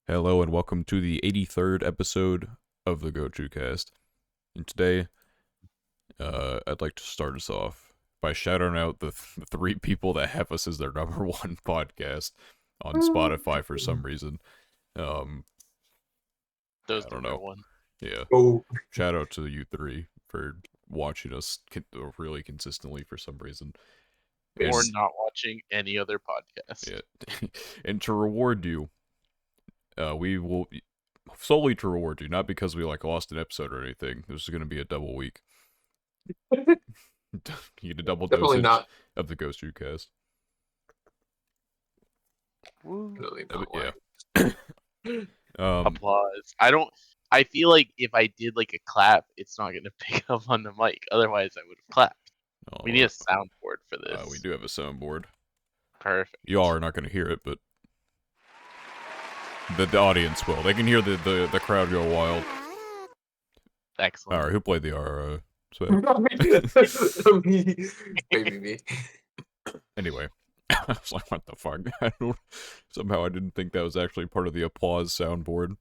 Hello and welcome to the 83rd episode of the Gochuucast. And today, I'd like to start us off by shouting out the three people that have us as their number one podcast on Spotify for some reason. Um, Those I the don't real know. one. Yeah, Oh, shout out to you three for watching us really consistently for some reason. Or And yes. not watching any other podcast. yeah, and to reward you, we will solely to reward you, not because we lost an episode or anything. This is going to be a double week. You get a double Definitely dosage not. of the Gochuucast. Woo. Definitely But not yeah. lying. Applause. I feel like if I did like a clap, it's not gonna pick up on the mic. Otherwise I would have clapped. We need a soundboard for We this. do have a soundboard. Perfect. Y'all are not going to hear it, but the audience will. They can hear the crowd go wild. Excellent. All right, who played the R? Maybe me. Anyway, I was like, what the fuck? Somehow I didn't think that was actually part of the applause soundboard.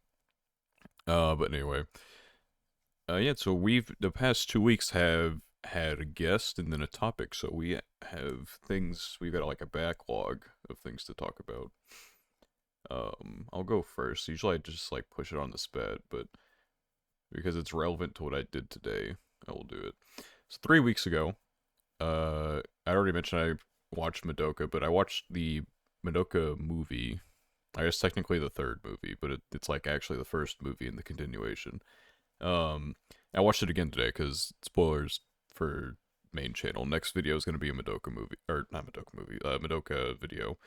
But anyway, yeah. So the past 2 weeks have had a guest and then a topic. So we have things. We've got like a backlog of things to talk about. I'll go first. Usually I just like push it on the spot, but because it's relevant to what I did today, I will do it. So 3 weeks ago, I already mentioned I watched Madoka, but I watched the Madoka movie. I guess technically the third movie, but it's like actually the first movie in the continuation. Um, I watched it again today because spoilers for main channel. Next video is going to be a Madoka movie, or not Madoka movie, Madoka video.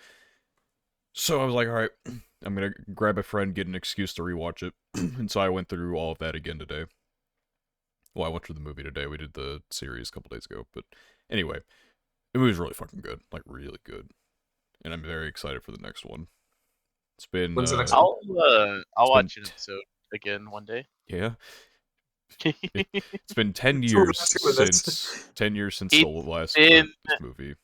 So I was like, all right, I'm gonna grab a friend, get an excuse to rewatch it, and so I went through all of that again today. Well, I went through the movie today. We did the series a couple days ago, but anyway, the movie's really fucking good, like really good, and I'm very excited for the next one. It's been, When's the next one? I'll it's been, watch an episode again one day. yeah, it's been 10 So we're years not doing this. since 10 years since the It's last been this movie,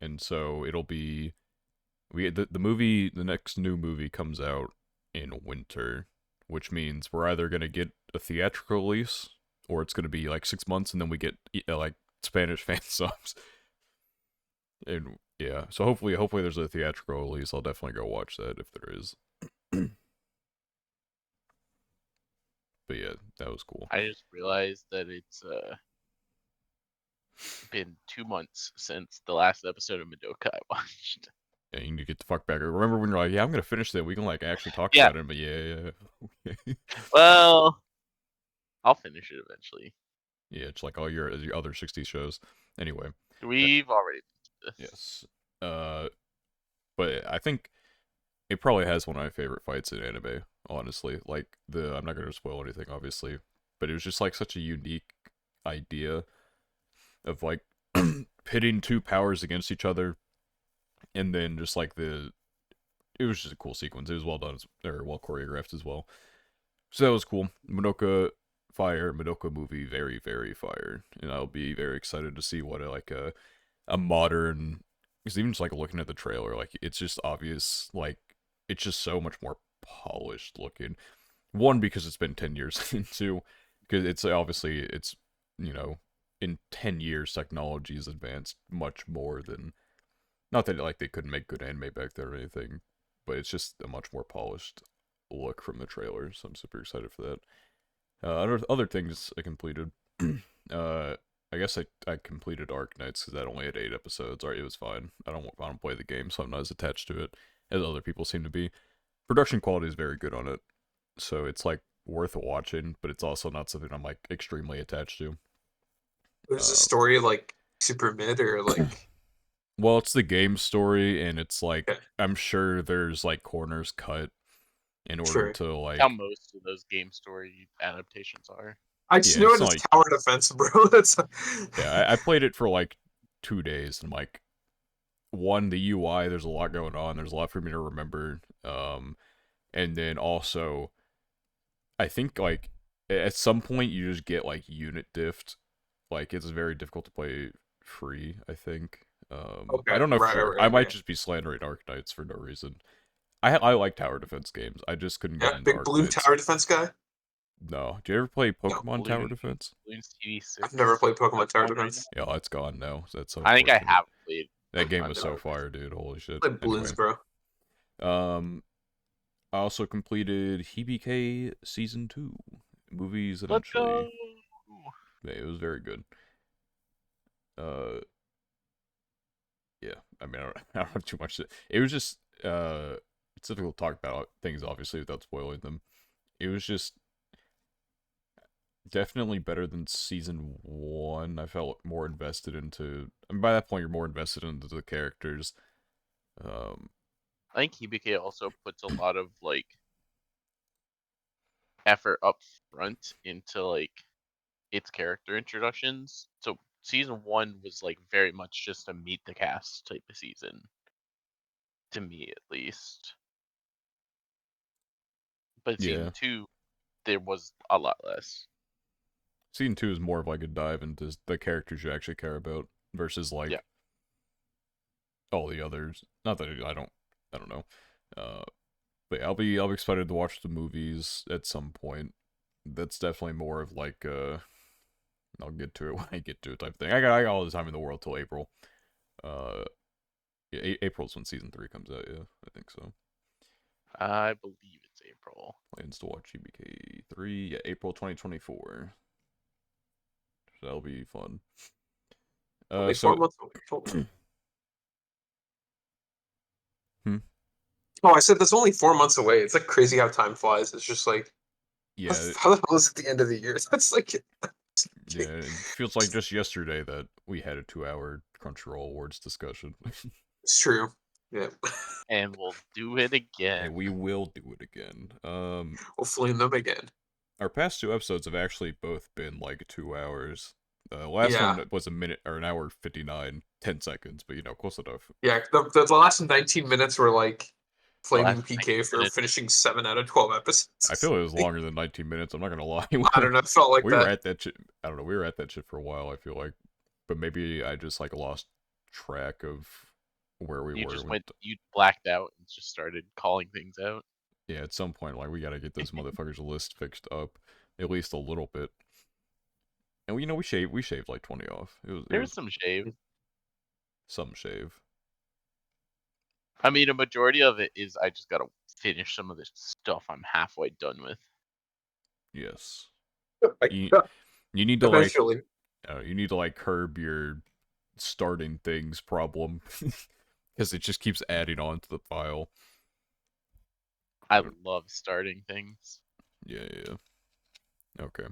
and so it'll be the movie. The next new movie comes out in winter, which means we're either gonna get a theatrical release or it's gonna be like 6 months and then we get like Spanish fan subs. And yeah, so hopefully there's a theatrical release. I'll definitely go watch that if there is. But yeah, that was cool. I just realized that it's been 2 months since the last episode of Madoka I watched. Yeah, you need to get the fuck back. Remember when you're like, yeah, I'm gonna finish that. We can like actually talk Yeah. about it. But yeah. Well, I'll finish it eventually. Yeah, it's like all your other 60 shows. Anyway. We've already done Yes. this. But I think it probably has one of my favorite fights in anime, honestly. Like I'm not gonna spoil anything, obviously, but it was just like such a unique idea of like pitting two powers against each other, and then just like it was just a cool sequence. It was well done, or well choreographed as well. So that was cool. Madoka fire, Madoka movie, very very fire, and I'll be very excited to see what a modern. Because even just like looking at the trailer, like it's just obvious, like it's just so much more polished looking. One, because it's been 10 years, and two, because it's obviously it's you know in 10 years technology has advanced much more than, not that like they couldn't make good anime back then or anything, but it's just a much more polished look from the trailer. So I'm super excited for that. Other things I completed. I guess I completed Arc Knights because that only had 8 episodes. Alright, it was fine. I don't play the game, so I'm not as attached to it as other people seem to be. Production quality is very good on it, so it's like worth watching, but it's also not something I'm like extremely attached to. Is the Uh, story like super mid or like? well, it's the game story, and it's like Okay, I'm sure there's like corners cut in order sure. to How like, most of those game story adaptations are. I just yeah, know it's it not is like, tower defense, bro. That's yeah. I played it for like 2 days, and like one, the UI, there's a lot going on. There's a lot for me to remember. And then also, I think like at some point you just get like unit diffed. Like it's very difficult to play free, I think. I okay. don't know for Right, sure. right, I might okay. just be slandering Arc Knights for no reason. I like tower defense games. I just couldn't get Yeah, into big balloon Arknights. tower defense guy. No. Do you ever play No. Pokemon Tower Defense? Bloons TV6. I've never played Pokemon That's Tower one right Defense. Yeah, it's gone now. So that's so now. I think I unfortunate. have played That game Pokemon was Tower so Defense. fire, dude. Holy shit. Played balloons, Anyway, bro. I also completed HBK Season 2. Movies Let's eventually. go. Yeah, it was very good. Yeah, I mean, I don't have too much to... It was just, it's difficult to talk about things, obviously, without spoiling them. It was just definitely better than Season 1. I felt more invested into... I mean, by that point, you're more invested into the characters. I think HBK also puts a lot of, like, effort up front into, like, its character introductions. So season 1 was, like, very much just a meet the cast type of season. To me, at least. But Yeah. season 2, there was a lot less. Season 2 is more of like a dive into the characters you actually care about versus like all the others. Not that I don't know. But yeah, I'll be excited to watch the movies at some point. That's definitely more of like I'll get to it when I get to it type thing. I got all the time in the world till April. Yeah, April's when season 3 comes out. Yeah, I think so. I believe it's April. Plans to watch GBK 3. Yeah, April 2024. So that'll be fun. Only 4 months away. Oh, I said that's only 4 months away. It's like crazy how time flies. It's just like, Yeah, how the hell is it the end of the year? That's like, yeah, it feels like just yesterday that we had a 2-hour Crunchyroll Awards discussion. it's true. Yeah. And we'll do it again. And we will do it again. We'll flame them again. Our past 2 episodes have actually both been like 2 hours. Last one was a minute or an hour 59, 10 seconds, but you know, close enough. Yeah, the last 19 minutes were like flaming last PK for 19 finishing 7 out of 12 episodes. I feel it was longer than 19 minutes. I'm not gonna lie. I don't know. It felt like we that. were at that shit. I don't know. We were at that shit for a while. I feel like, but maybe I just like lost track of where we were. You blacked out and just started calling things out. Yeah, at some point, like we gotta get this motherfucker's list fixed up, at least a little bit. And you know, we shaved like 20 off. There was some shave. Some shave. I mean, a majority of it is I just gotta finish some of this stuff I'm halfway done with. Yes. Like, You need to eventually. you need to like curb your starting things problem because it just keeps adding on to the file. I love starting things. Yeah. Okay.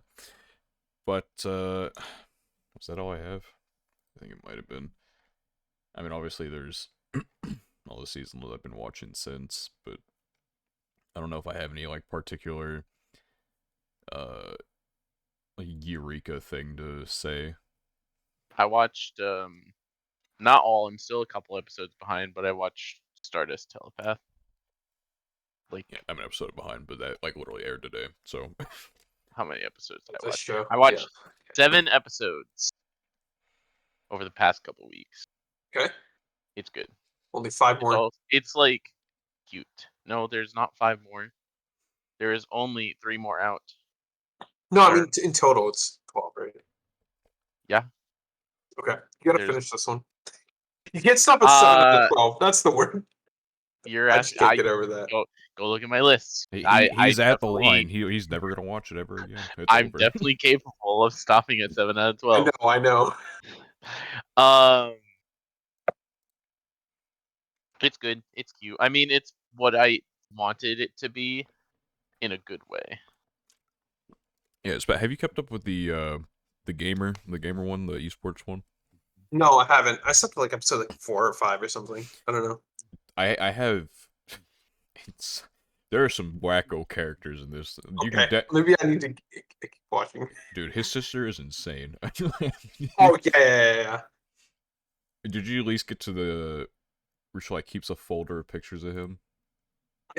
But was that all I have? I think it might have been. I mean, obviously there's all the seasons that I've been watching since, but I don't know if I have any like particular like eureka thing to say. I watched not all, I'm still a couple episodes behind, but I watched Stardust Telepath. Like, yeah, I'm an episode behind, but that like literally aired today. So how many episodes did I This watch? show. I watched Yeah. 7 episodes over the past couple weeks. Okay. It's good. Only 5 more. It's like cute. No, there's not 5 more. There is only 3 more out. No, I mean in total it's 12, right? Yeah. Okay, you gotta finish this one. You can't stop at 7 out of 12. That's the word. You're I just can't get over that. Go look at my list. He's at the line. He's never gonna watch it ever again. I'm definitely capable of stopping at 7 out of 12. I know. It's good. It's cute. I mean, it's what I wanted it to be, in a good way. Yeah, but have you kept up with the gamer one, the esports one? No, I haven't. I stopped at like episode like 4 or 5 or something. I don't know. I have. There are some wacko characters in this. Okay, maybe I need to keep watching. Dude, his sister is insane. Oh yeah. Did you at least get to the where she like keeps a folder of pictures of him?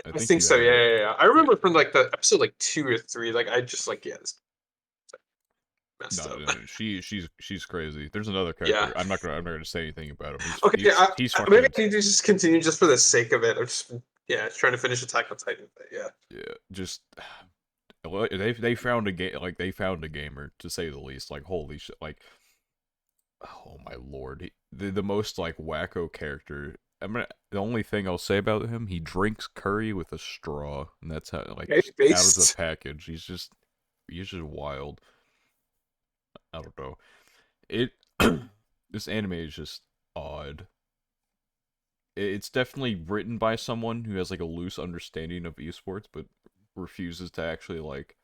I think so. Yeah. I remember from like the episode like 2 or 3. Like I just like messed up. No, she's crazy. There's another character. Yeah. I'm not gonna say anything about him. He's fucking... maybe I need to just continue just for the sake of it. I've just been Yeah, it's trying to finish Attack on Titan. But yeah. Yeah, just they found a game, like they found a gamer, to say the least. Like, holy shit, like, oh my lord, the most like wacko character. The only thing I'll say about him, he drinks curry with a straw, and that's how, like, Okay, just out of the based. package. He's just wild. I don't know. It this anime is just odd. It's definitely written by someone who has like a loose understanding of esports, but refuses to actually like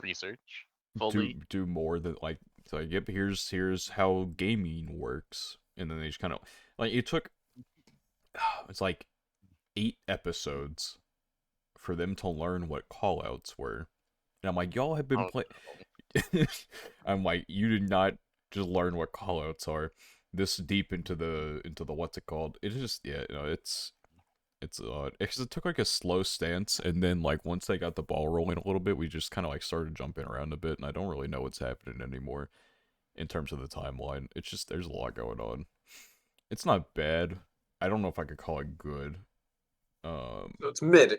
Research do fully. do more than like, it's like, yep, here's how gaming works, and then they just kind of like, it took it's like 8 episodes for them to learn what callouts were, and I'm like, y'all have been Oh, play. no. I'm like, you did not just learn what callouts are this deep into the what's it called? It's just, yeah, it's odd because it took like a slow stance, and then like once they got the ball rolling a little bit, we just kind of like started jumping around a bit, and I don't really know what's happening anymore in terms of the timeline. It's just, there's a lot going on. It's not bad. I don't know if I could call it good. So it's mid.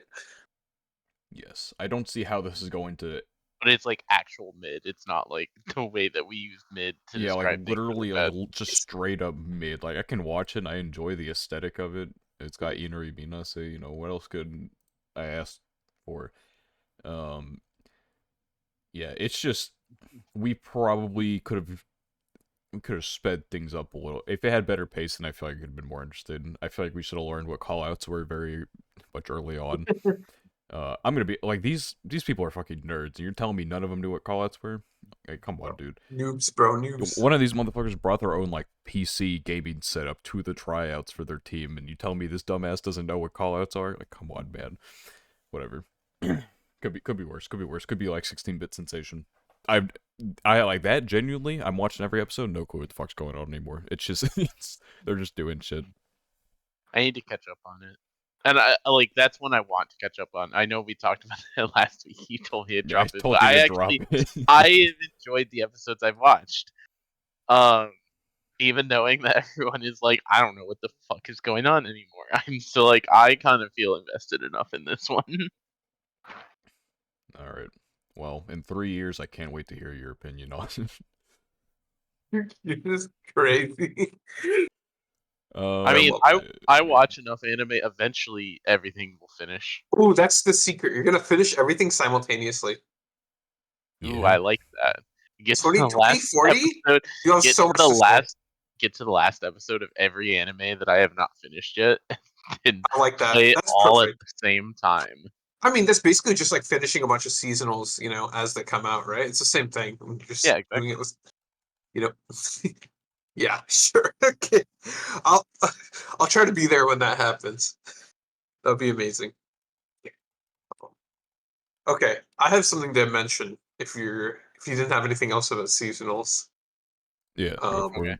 Yes, I don't see how this is going to. But it's like actual mid. It's not like the way that we use mid to Yeah, like describe things that literally, are like bad. just straight up mid. Like, I can watch it, and I enjoy the aesthetic of it. It's got Inari Minase. You know, what else could I ask for? Um, yeah, it's just, we probably could have sped things up a little. If it had better pace, then I feel like I could have been more interested. I feel like we should have learned what callouts were very much early on. I'm gonna be like, these people are fucking nerds, and you're telling me none of them knew what callouts were? Like, come on, dude. Noobs, bro, noobs. One of these motherfuckers brought their own like PC gaming setup to the tryouts for their team, and you tell me this dumbass doesn't know what callouts are? Like, come on, man. Whatever. Could be worse. Could be worse. Could be like 16-bit sensation. I like that, genuinely. I'm watching every episode, no clue what the fuck's going on anymore. It's just they're just doing shit. I need to catch up on it. And like that's one I want to catch up on. I know we talked about it last week. You told me to Yeah, I drop it, told but you I to drop actually it. I have enjoyed the episodes I've watched. Um, even knowing that everyone is like, I don't know what the fuck is going on anymore. I'm still like, I kind of feel invested enough in this one. All right. Well, in 3 years, I can't wait to hear your opinion on it. You're just crazy. I I mean, love I watch enough anime. Eventually, everything will finish. Oh, that's the secret. You're gonna finish everything simultaneously. Ooh, Yeah. I like that. Get to 20, the last 40? episode. You have Get so to much the to say. last. Get to the last episode of every anime that I have not finished yet, and I like that. play it That's all at perfect. the same time. I mean, that's basically just like finishing a bunch of seasonals, as they come out, right? It's the same thing. I'm Yeah, just doing exactly. it with, you know. Yeah, sure. Okay. I'll I'll try to be there when that happens. That'll be amazing. Okay, I have something to mention if you didn't have anything else about seasonals. Yeah, go for Okay. it.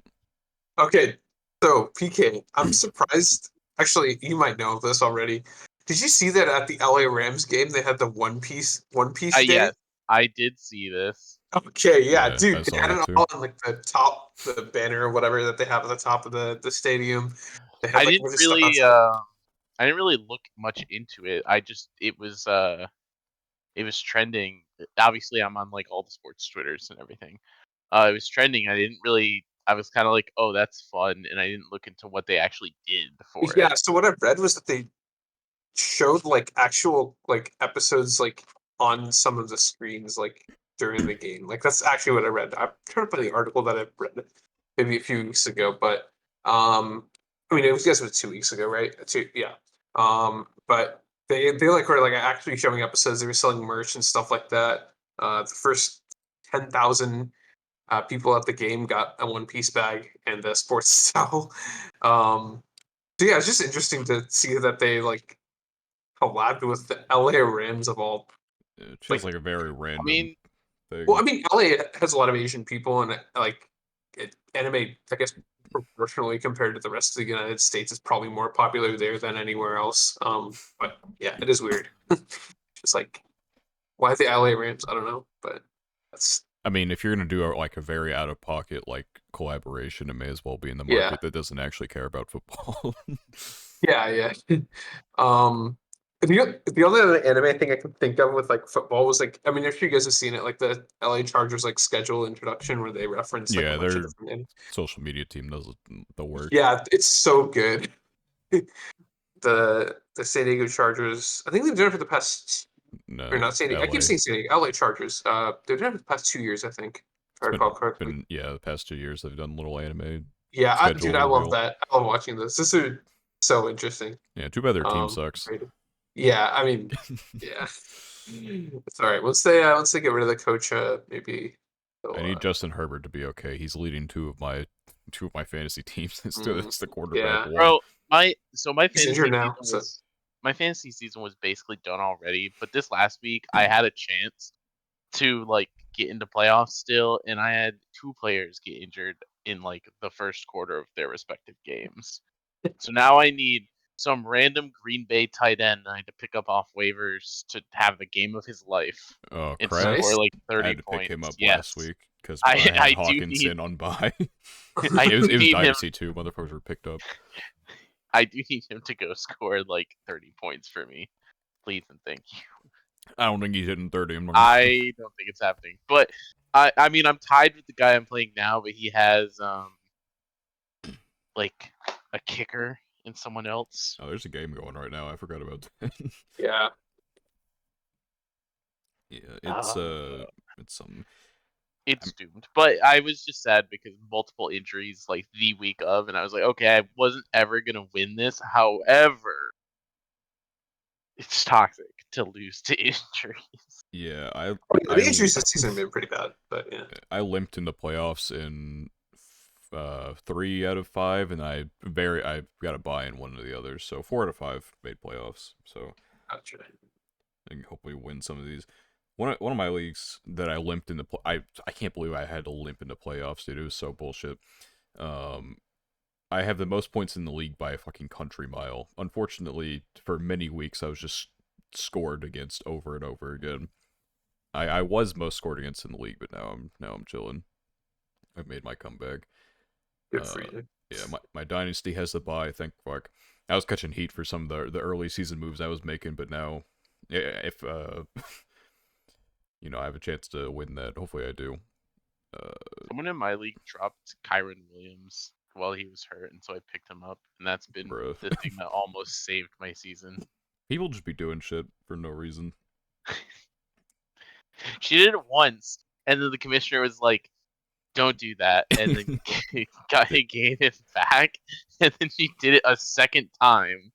Okay, so PK, I'm surprised. Actually, you might know this already. Did you see that at the LA Rams game they had the One Piece Day? Yes, I did see this. Okay, yeah, Yeah, I dude, they saw had that it too. all on like the banner or whatever that they have at the top of the stadium. They had I like a didn't bunch of stuff really. outside. I didn't really look much into it. It was trending. Obviously, I'm on like all the sports Twitters and everything. It was trending. I didn't really. I was kind of like, oh, that's fun, and I didn't look into what they actually did for it. Yeah, so what I read was that they showed like actual like episodes like on some of the screens like during the game. Like that's actually what I read. I'm trying to find the article that I read maybe a few weeks ago, but I mean it was, I guess it was 2 weeks ago, right? Yeah. But they like were like actually showing episodes. They were selling merch and stuff like that. The first 10,000 people at the game got a One Piece bag and a sports towel. So yeah, it's just interesting to see that they like collabed with the LA Rams of all. It feels Like, like a very I random mean, well, I thing. mean, LA has a lot of Asian people, and like anime, I guess proportionally compared to the rest of the United States, is probably more popular there than anywhere else. But yeah, it is weird. Just like why the LA Rams? I don't know, but that's I mean, if you're gonna do like a very out of pocket like collaboration, it may as well be in the Yeah. market that doesn't actually care about football. Yeah. Um, the only other anime thing I can think of with like football was like, I mean, if you guys have seen it, like the LA Chargers like schedule introduction where they reference like a Yeah, bunch of their different. social media team does the work. Yeah, it's so good. The San Diego Chargers, I think they've done it for the past, or No, not San Diego. I keep LA. saying San Diego, LA Chargers. They've done it for the past 2 years, I think, if I It's recall correctly. been the past 2 years they've done little anime Yeah, dude, schedule I love reveal. that. I love watching this. This is so interesting. Yeah, too bad their team sucks. Great. Yeah, I mean, yeah, it's all right. Once they get rid of the coach, maybe I they'll. need Justin Herbert to be okay. He's leading two of my fantasy teams. It's the quarterback Yeah, one. Bro, my he's injured now, so fantasy season was basically done already. But this last week, I had a chance to like get into playoffs still, and I had 2 players get injured in like the first quarter of their respective games. So now I need some random Green Bay tight end I need to pick up off waivers to have the game of his life Oh, and nice. score Kratz. like I 30 had to pick him points. up last Yes. week because I I had I do need Hawkinson on bye. I it was do need him Dynasty too. Motherfuckers were picked up. I do need him to go score like 30 points for me. Please and thank you. I don't think he's hitting 30. I don't think it's happening. But I mean I'm tied with the guy I'm playing now, but he has like a kicker and someone else. Oh, there's a game going right now. I forgot about that. Yeah, Yeah, Uh, it's something. it's doomed. But I was just sad because multiple injuries like the week of, and I was like, okay, I wasn't ever gonna win this. However, it's toxic to lose to injuries. Yeah, the injuries this season have been pretty bad, but yeah, I limped in the playoffs in 3 out of 5, and I got a bye in one of the others. So 4 out of 5 made playoffs. So gotcha. I can hopefully win some of these. One of my leagues that I limped into I can't believe I had to limp into playoffs, dude. It was so bullshit. Um, I have the most points in the league by a fucking country mile. Unfortunately, for many weeks I was just scored against over and over again. I was most scored against in the league, but now I'm chilling. I've made my comeback. Good for you. Yeah, my dynasty has the bye. Thank fuck. I was catching heat for some of the early season moves I was making, but now, if I have a chance to win that. Hopefully, I do. Someone in my league dropped Kyron Williams while he was hurt, and so I picked him up, and that's been Bruh. the thing that almost saved my season. People just be doing shit for no reason. She did it once, and then the commissioner was like, "Don't do that," and then gave it back, and then she did it a second time,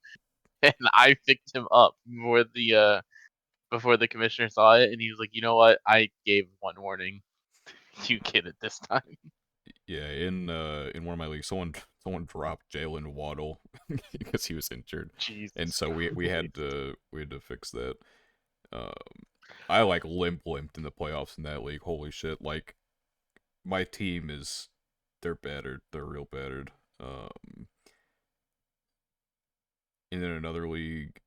and I picked him up before the commissioner saw it, and he was like, "You know what? I gave one warning. You get it this time." Yeah, in one of my leagues, someone dropped Jalen Waddle because he was injured, Jesus and so we Christ. we had to fix that. I like limped in the playoffs in that league. Holy shit! Like my team they're battered. They're real battered. And then another league,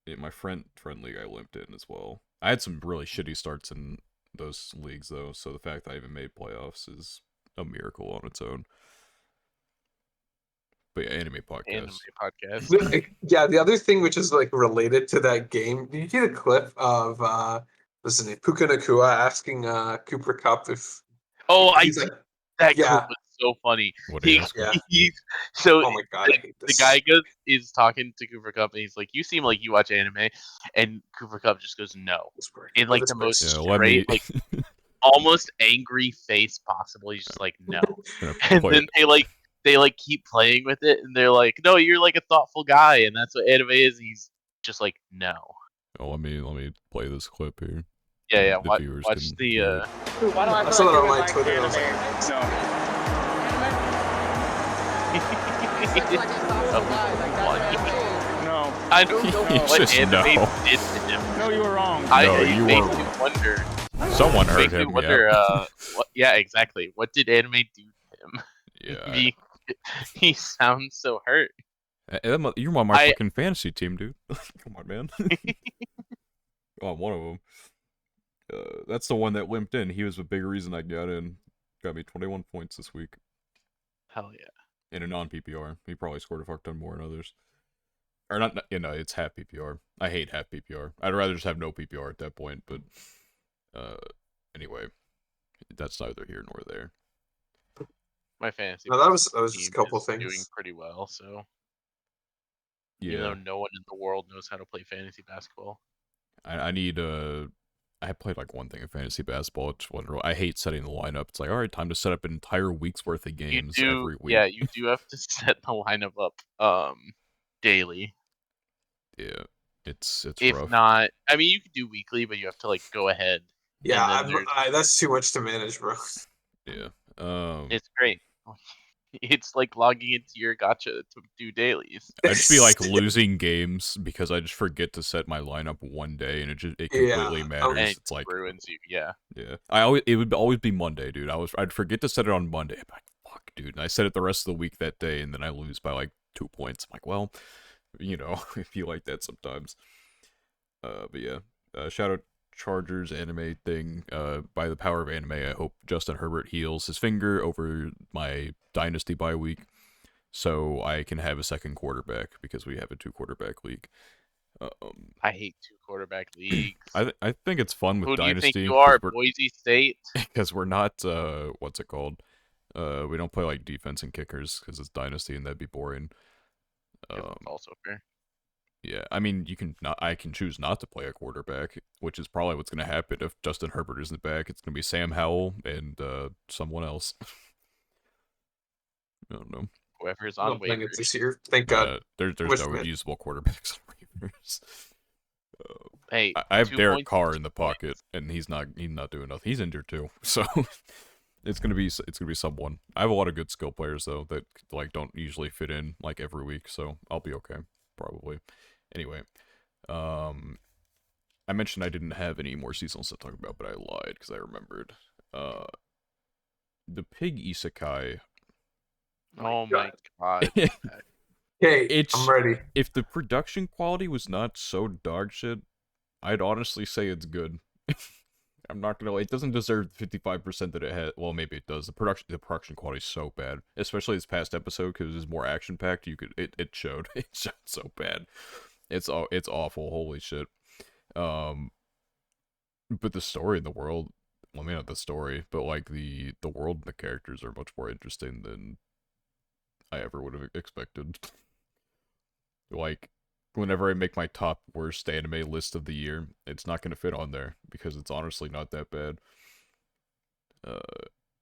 in my friend league, I limped in as well. I had some really shitty starts in those leagues though, so the fact that I even made playoffs is a miracle on its own. But yeah, anime Anime podcast. podcast. Yeah, the other thing which is like related to that game, did you see the clip of what's his name, Puka Nakua asking Cooper Cup if Oh, I he's did. like, That clip yeah, was so funny. What do you ask? yeah. He so Oh my god, I hate the this. guy is talking to Cooper Cup, and he's like, "You seem like you watch anime," and Cooper Cup just goes, "No," in like the most Yeah, let straight, me. like almost angry face possible. He's just like, "No," Gonna and play then they keep playing with it, and they're like, "No, you're like a thoughtful guy," and that's what anime is. And he's just like, "No." Oh, let me play this clip here. Yeah. The viewers Watch can the. hear it. Why do I I feel saw like that you on would my like Twitter. I was anime? like, No. No. I don't know It's what just anime no. did to him. No, you were wrong. you It makes were me wonder. Someone heard Makes me him. wonder. Yeah. What? Yeah, exactly. What did anime do to him? Yeah. He sounds so hurt. You're on my I fucking fantasy team, dude. Come on, man. Come on, one of them. That's the one that limped in. He was a big reason I got in. Got me 21 points this week Hell yeah. in a non-PPR. He probably scored a fuck ton more than others. Or not, it's half PPR. I hate half PPR. I'd rather just have no PPR at that point, but uh, anyway, that's neither here nor there. My fantasy No, that was just a team couple is doing things. pretty well, so even Yeah, though no one in the world knows how to play fantasy basketball. I need I played like one thing in fantasy basketball. It's wonderful. I hate setting the lineup. It's like, all right, time to set up an entire week's worth of You games do, every week. yeah, you do have to set the lineup up daily. Yeah, it's If rough. not, I mean, you could do weekly, but you have to like go ahead, Yeah, and then there's that's too much to manage, bro. Yeah. it's great. It's like logging into your gotcha to do dailies. I'd just be like losing games because I just forget to set my lineup one day and it Yeah, completely And matters. it It's like, ruins you. Yeah. yeah, it would always be Monday, dude. I'd forget to set it on Monday. I'd be like, fuck, dude. And I set it the rest of the week that day, and then I lose by like 2 points. I'm like, well, if you like that sometimes. But yeah, shout out Chargers anime thing. By the power of anime, I hope Justin Herbert heals his finger over my dynasty bye week, so I can have a second quarterback because we have a 2 quarterback league. I hate 2 quarterback leagues. I think it's fun with Who do you think dynasty you are, because we're Boise State? because we're not what's it called? We don't play like defense and kickers because it's dynasty and that'd be boring. That's Um, also fair. yeah, I mean I can choose not to play a quarterback, which is probably what's gonna happen if Justin Herbert isn't back. It's gonna be Sam Howell and someone else. I don't know. Whoever's I'm on not playing it waivers. this year. Thank God. There's Wish no me. usable quarterbacks on waivers. Hey, I have 2 points. Derek Carr is in the 2 points. pocket, and he's not doing nothing. He's injured too, so it's gonna be someone. I have a lot of good skill players though that like don't usually fit in like every week, so I'll be okay probably. Anyway, I mentioned I didn't have any more seasonals to talk about, but I lied because I remembered. Uh, the pig isekai. Oh my God. Okay, I'm It's ready. if the production quality was not so dog shit, I'd honestly say it's good. I'm not gonna lie, it doesn't deserve the 55% that it had. Well, maybe it does. The production quality is so bad, especially this past episode because it's more action packed. It showed it showed so bad. It's awful. Holy shit. Um, but the story in the world, well, maybe not the story, but like the world and the characters are much more interesting than I ever would have expected. Like, whenever I make my top worst anime list of the year, it's not gonna fit on there because it's honestly not that bad. Uh,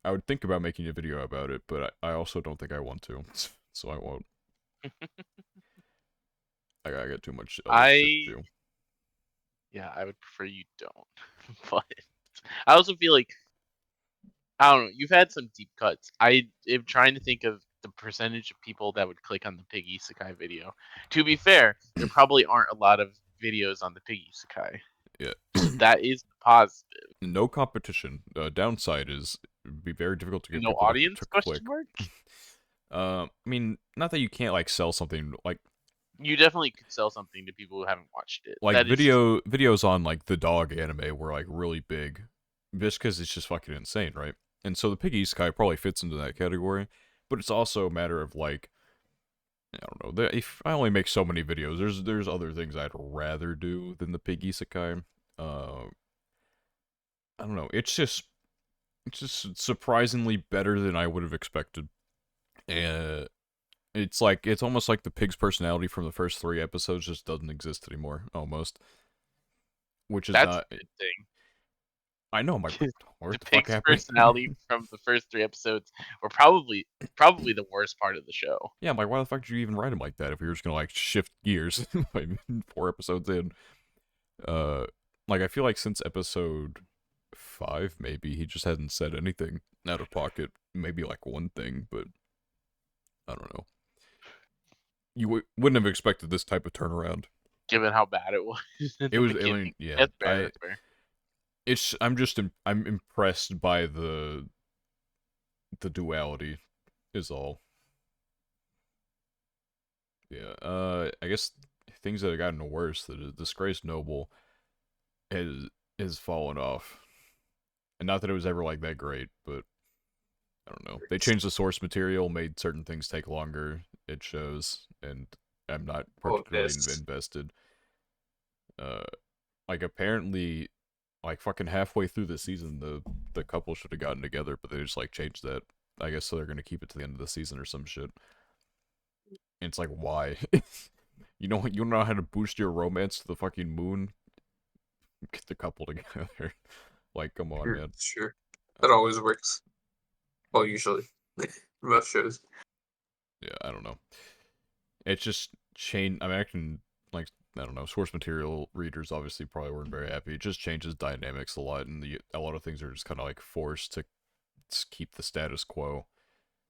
I would think about making a video about it, but I also don't think I want to, so I won't. I got too much other shit I to do. yeah, I would prefer you don't. But I also feel like I don't know. You've had some deep cuts. I am trying to think of the percentage of people that would click on the Pig Isekai video. To be fair, there probably aren't a lot of videos on the Pig Isekai, Yeah, so that is positive. no competition. Downside is it'd be very difficult to get No people audience? to Question click. mark. I mean, not that you can't like sell something You definitely could sell something to people who haven't watched it. like That is true. videos on like the dog anime were like really big, just because it's just fucking insane, right? And so the Piggy Sky probably fits into that category, but it's also a matter of like I don't know. If I only make so many videos, there's other things I'd rather do than the Piggy Isekai. Uh, I don't know. It's just surprisingly better than I would have expected. And it's almost like the pig's personality from the first 3 episodes just doesn't exist anymore, almost. Which is That's not. a good thing. I know. My what The the fuck pig's happened? personality from the first 3 episodes were probably the worst part of the show. Yeah, I'm like, why the fuck did you even write him like that if we were just gonna like shift gears like 4 episodes in? Uh, like I feel like since episode 5, maybe he just hasn't said anything out of pocket. Maybe like one thing, but I don't know. You wouldn't have expected this type of turnaround. Given how bad it was in It the was. I mean, beginning. yeah. That's fair. That's fair. I'm impressed by the duality. Is all. Yeah. I guess things that have gotten worse. The disgraced noble has has fallen off. And not that it was ever like that great, but I don't know. They changed the source material, made certain things take longer. It shows, and I'm not Oh, particularly this. invested. Uh, like apparently, like fucking halfway through the season, the couple should have gotten together, but they just like changed that. I guess so they're gonna keep it to the end of the season or some shit. And it's like, why? You don't know how to boost your romance to the fucking moon? Get the couple together. Like, come on, man. Sure. That always works. Well, usually. Most shows. Yeah, I don't know. It's just change. I mean, I can like I don't know. Source material readers obviously probably weren't very happy. It just changes dynamics a lot, and a lot of things are just kind of like forced to keep the status quo.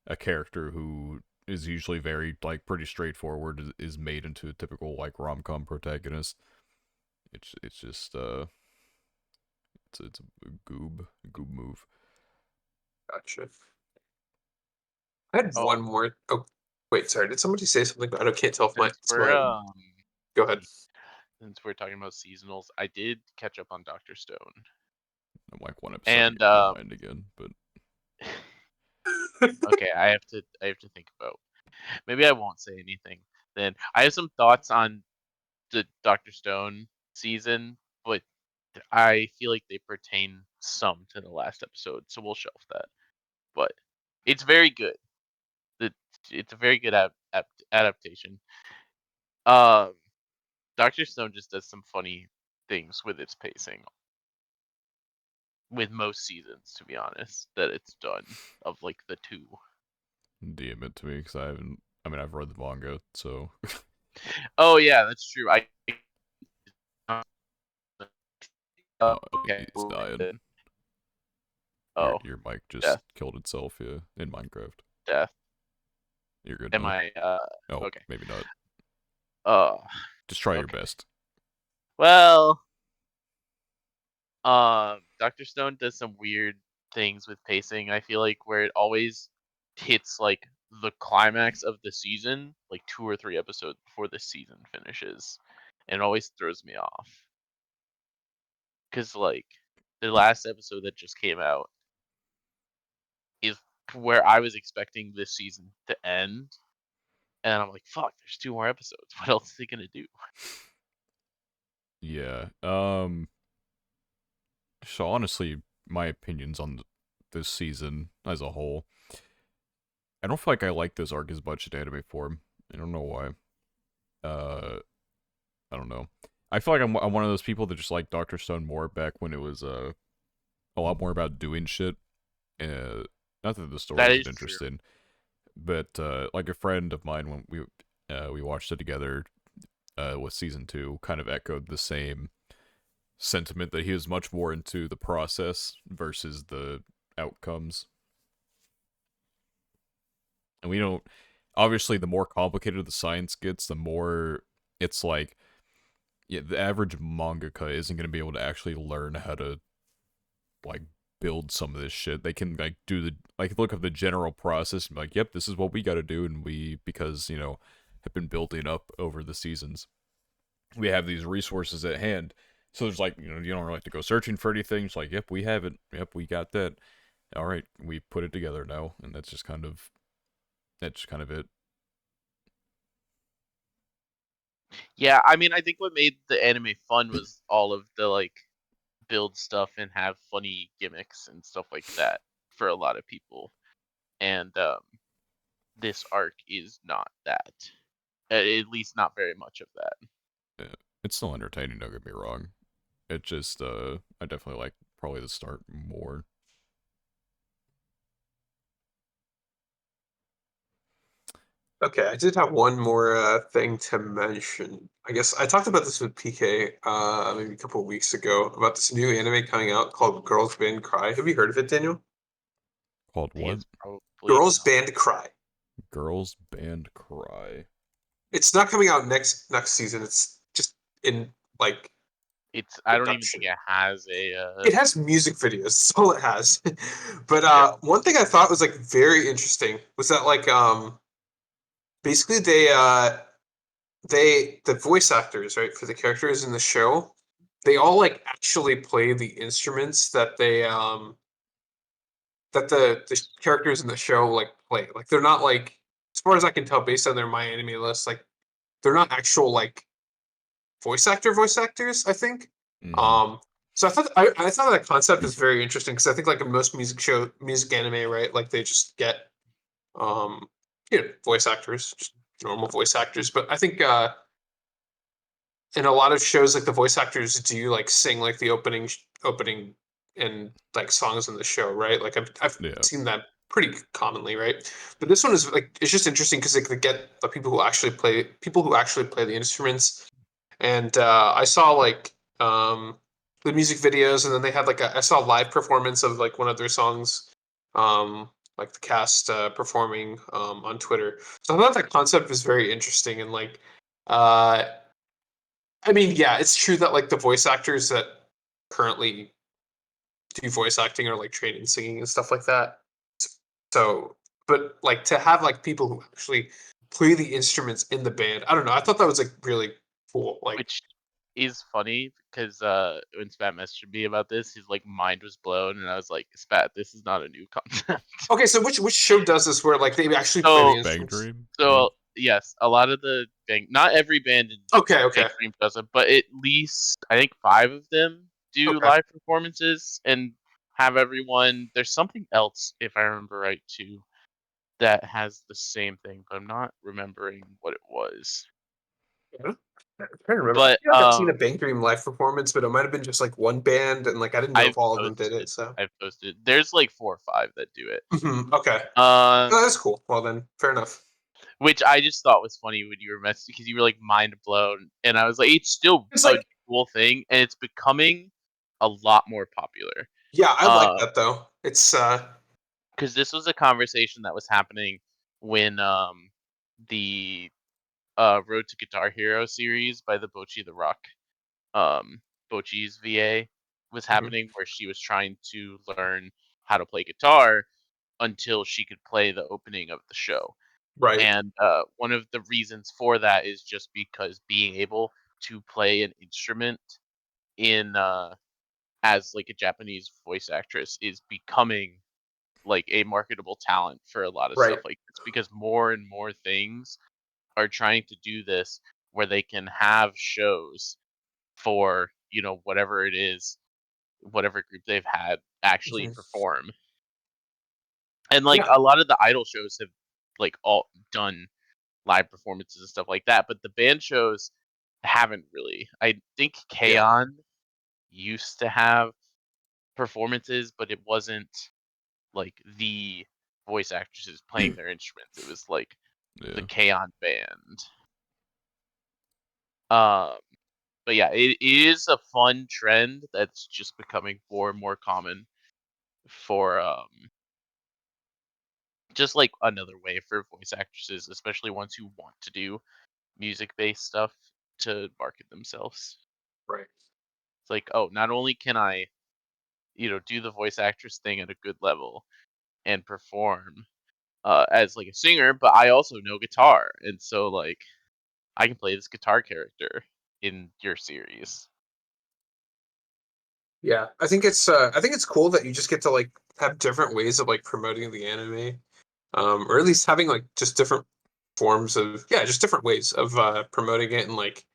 A character who is usually very like pretty straightforward is made into a typical like rom com protagonist. It's just it's a goob move. Gotcha. I had Oh, one more. Oh, wait, sorry. Did somebody say something? I can't tell if my since it's we're my. Go ahead. since we're talking about seasonals, I did catch up on Doctor Stone, I'm like one episode and behind again, but okay, I have to think about. Maybe I won't say anything. Then I have some thoughts on the Doctor Stone season, but I feel like they pertain some to the last episode, so we'll shelf that. But it's very good. The, it's a very good adaptation. Um, Doctor Stone just does some funny things with its pacing, with most seasons, to be honest, that it's done of like the two. DM it to me because I haven't. I mean, I've read the manga, so Oh yeah, that's true. oh, Okay. he's dying. Oh, Your mic just death, killed itself, yeah, in Minecraft. death. You're good Am now. I? Oh, Okay. maybe not. Oh, Just try your okay. best. Well, Dr. Stone does some weird things with pacing. I feel like where it always hits like the climax of the season, like 2 or 3 episodes before the season finishes, and it always throws me off. Cause like the last episode that just came out is where I was expecting this season to end, and I'm like, fuck, there's 2 more episodes. What else are they gonna do? Yeah. So honestly, my opinions on this season as a whole, I don't feel like I like this arc as much in anime form. I don't know why. Uh, I don't know. I feel like I'm one of those people that just like Doctor Stone more back when it was a lot more about doing shit. Not that the story That isn't is true. interesting, but like a friend of mine when we watched it together with season 2, kind of echoed the same sentiment that he was much more into the process versus the outcomes. And we don't obviously the more complicated the science gets, the more it's like yeah, the average mangaka isn't going to be able to actually learn how to like build some of this shit. They can like do the like look up the general process and be like, "Yep, this is what we got to do," and we because have been building up over the seasons. We have these resources at hand. So there's like you don't really have to go searching for anything. It's like, "Yep, we have it. Yep, we got that. All right, we put it together now," and that's kind of it. Yeah, I mean, I think what made the anime fun was all of the like build stuff and have funny gimmicks and stuff like that for a lot of people. And this arc is not that. At least not very much of that. Yeah. It's still entertaining. Don't get me wrong. It just I definitely like probably the start more. Okay, I did have one more thing to mention. I guess I talked about this with PK maybe a couple of weeks ago about this new anime coming out called Girls Band Cry. Have you heard of it, Daniel? Called The what? answer probably Girls no. Band Cry. Girls Band Cry. It's not coming out next season. It's just in like I don't even think production. it has a. It has music videos. That's all it has. But Yeah, one thing I thought was like very interesting was that like basically they the voice actors right for the characters in the show they all like actually play the instruments that the characters in the show like play. Like they're not like, as far as I can tell based on their My Anime list, like they're not actual like voice actors, I think. Mm-hmm. Um so I thought that concept was very interesting because I think like in most music anime, right? Like they just get um voice actors, just normal voice actors. But I think in a lot of shows like the voice actors do like sing like the opening and like songs in the show, right? Like I've Yeah. seen that pretty commonly, right? But this one is like it's just interesting because like, they get the people who actually play the instruments. And I saw like the music videos, and then they had like I saw a live performance of like one of their songs, like the cast performing on Twitter. So I thought that concept was very interesting, and like uh I mean, yeah, it's true that like the voice actors that currently do voice acting are like trained in singing and stuff like that. So, but like to have like people who actually play the instruments in the band, I don't know. I thought that was like really cool. Like, Which is funny because when Spat messaged me about this, his like mind was blown, and I was like, Spat, this is not a new concept. okay, so which show does this where like they actually play the So Bang instruments? Dream, I so think. yes, a lot of the bang, not every band in Okay, Bang okay, Dream does it, but at least I think 5 of them do okay. live performances and have everyone. There's something else, if I remember right, too, that has the same thing, but I'm not remembering what it was. Yeah. I'm trying to remember. I But feel like I've seen a Bang Dream live performance, but it might have been just like one band, and like I didn't know I've if all of them did it. posted, So, I've posted. There's like 4 or 5 that do it. mhm, okay, Um, oh, that's cool. Well then, fair enough. which I just thought was funny when you were messaging because you were like mind blown, and I was like, it's still It's a like, cool thing, and it's becoming a lot more popular. yeah, I like Um, that though. It's because this was a conversation that was happening when the Road to Guitar Hero series by the Bocchi the Rock, um Bocchi's VA was mhm, happening, where she was trying to learn how to play guitar until she could play the opening of the show. right. And one of the reasons for that is just because being able to play an instrument in as like a Japanese voice actress is becoming like a marketable talent for a lot of Right. stuff like this, because more and more things are trying to do this where they can have shows for, whatever it is, whatever group they've had actually Mhm. perform. And like Yeah. a lot of the idol shows have like all done live performances and stuff like that, but the band shows haven't really. I think Yeah. K-On used to have performances, but it wasn't like the voice actresses playing their instruments. It was like the Yeah. K-On band. Um, but yeah, it is a fun trend that's just becoming more and more common for just like another way for voice actresses, especially ones who want to do music based stuff, to market themselves. Right. It's like, oh, not only can I, do the voice actress thing at a good level and perform as like a singer, but I also know guitar, and so like I can play this guitar character in your series. Yeah. I think it's cool that you just get to like have different ways of like promoting the anime. Or at least having like just different forms of, yeah, just different ways of promoting it and like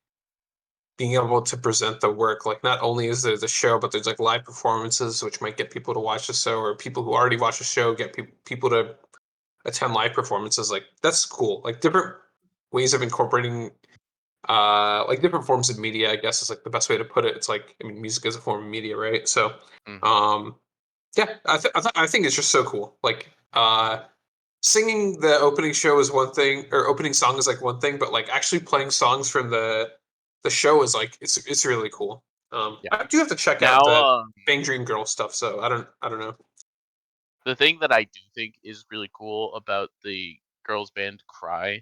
being able to present the work. Like not only is there the show, but there's like live performances which might get people to watch the show, or people who already watch the show get people to attend live performances. Like that's cool. Like different ways of incorporating like different forms of media, I guess is like the best way to put it. It's like, I mean, music is a form of media, right? So Hmm. um yeah, I think it's just so cool. Like singing the opening show is one thing, or opening song is like one thing, but like actually playing songs from the show is like it's really cool. Yeah. I do have to check out Now, the Bang Dream Girl stuff, so I don't know. the thing that I do think is really cool about the girls band Cry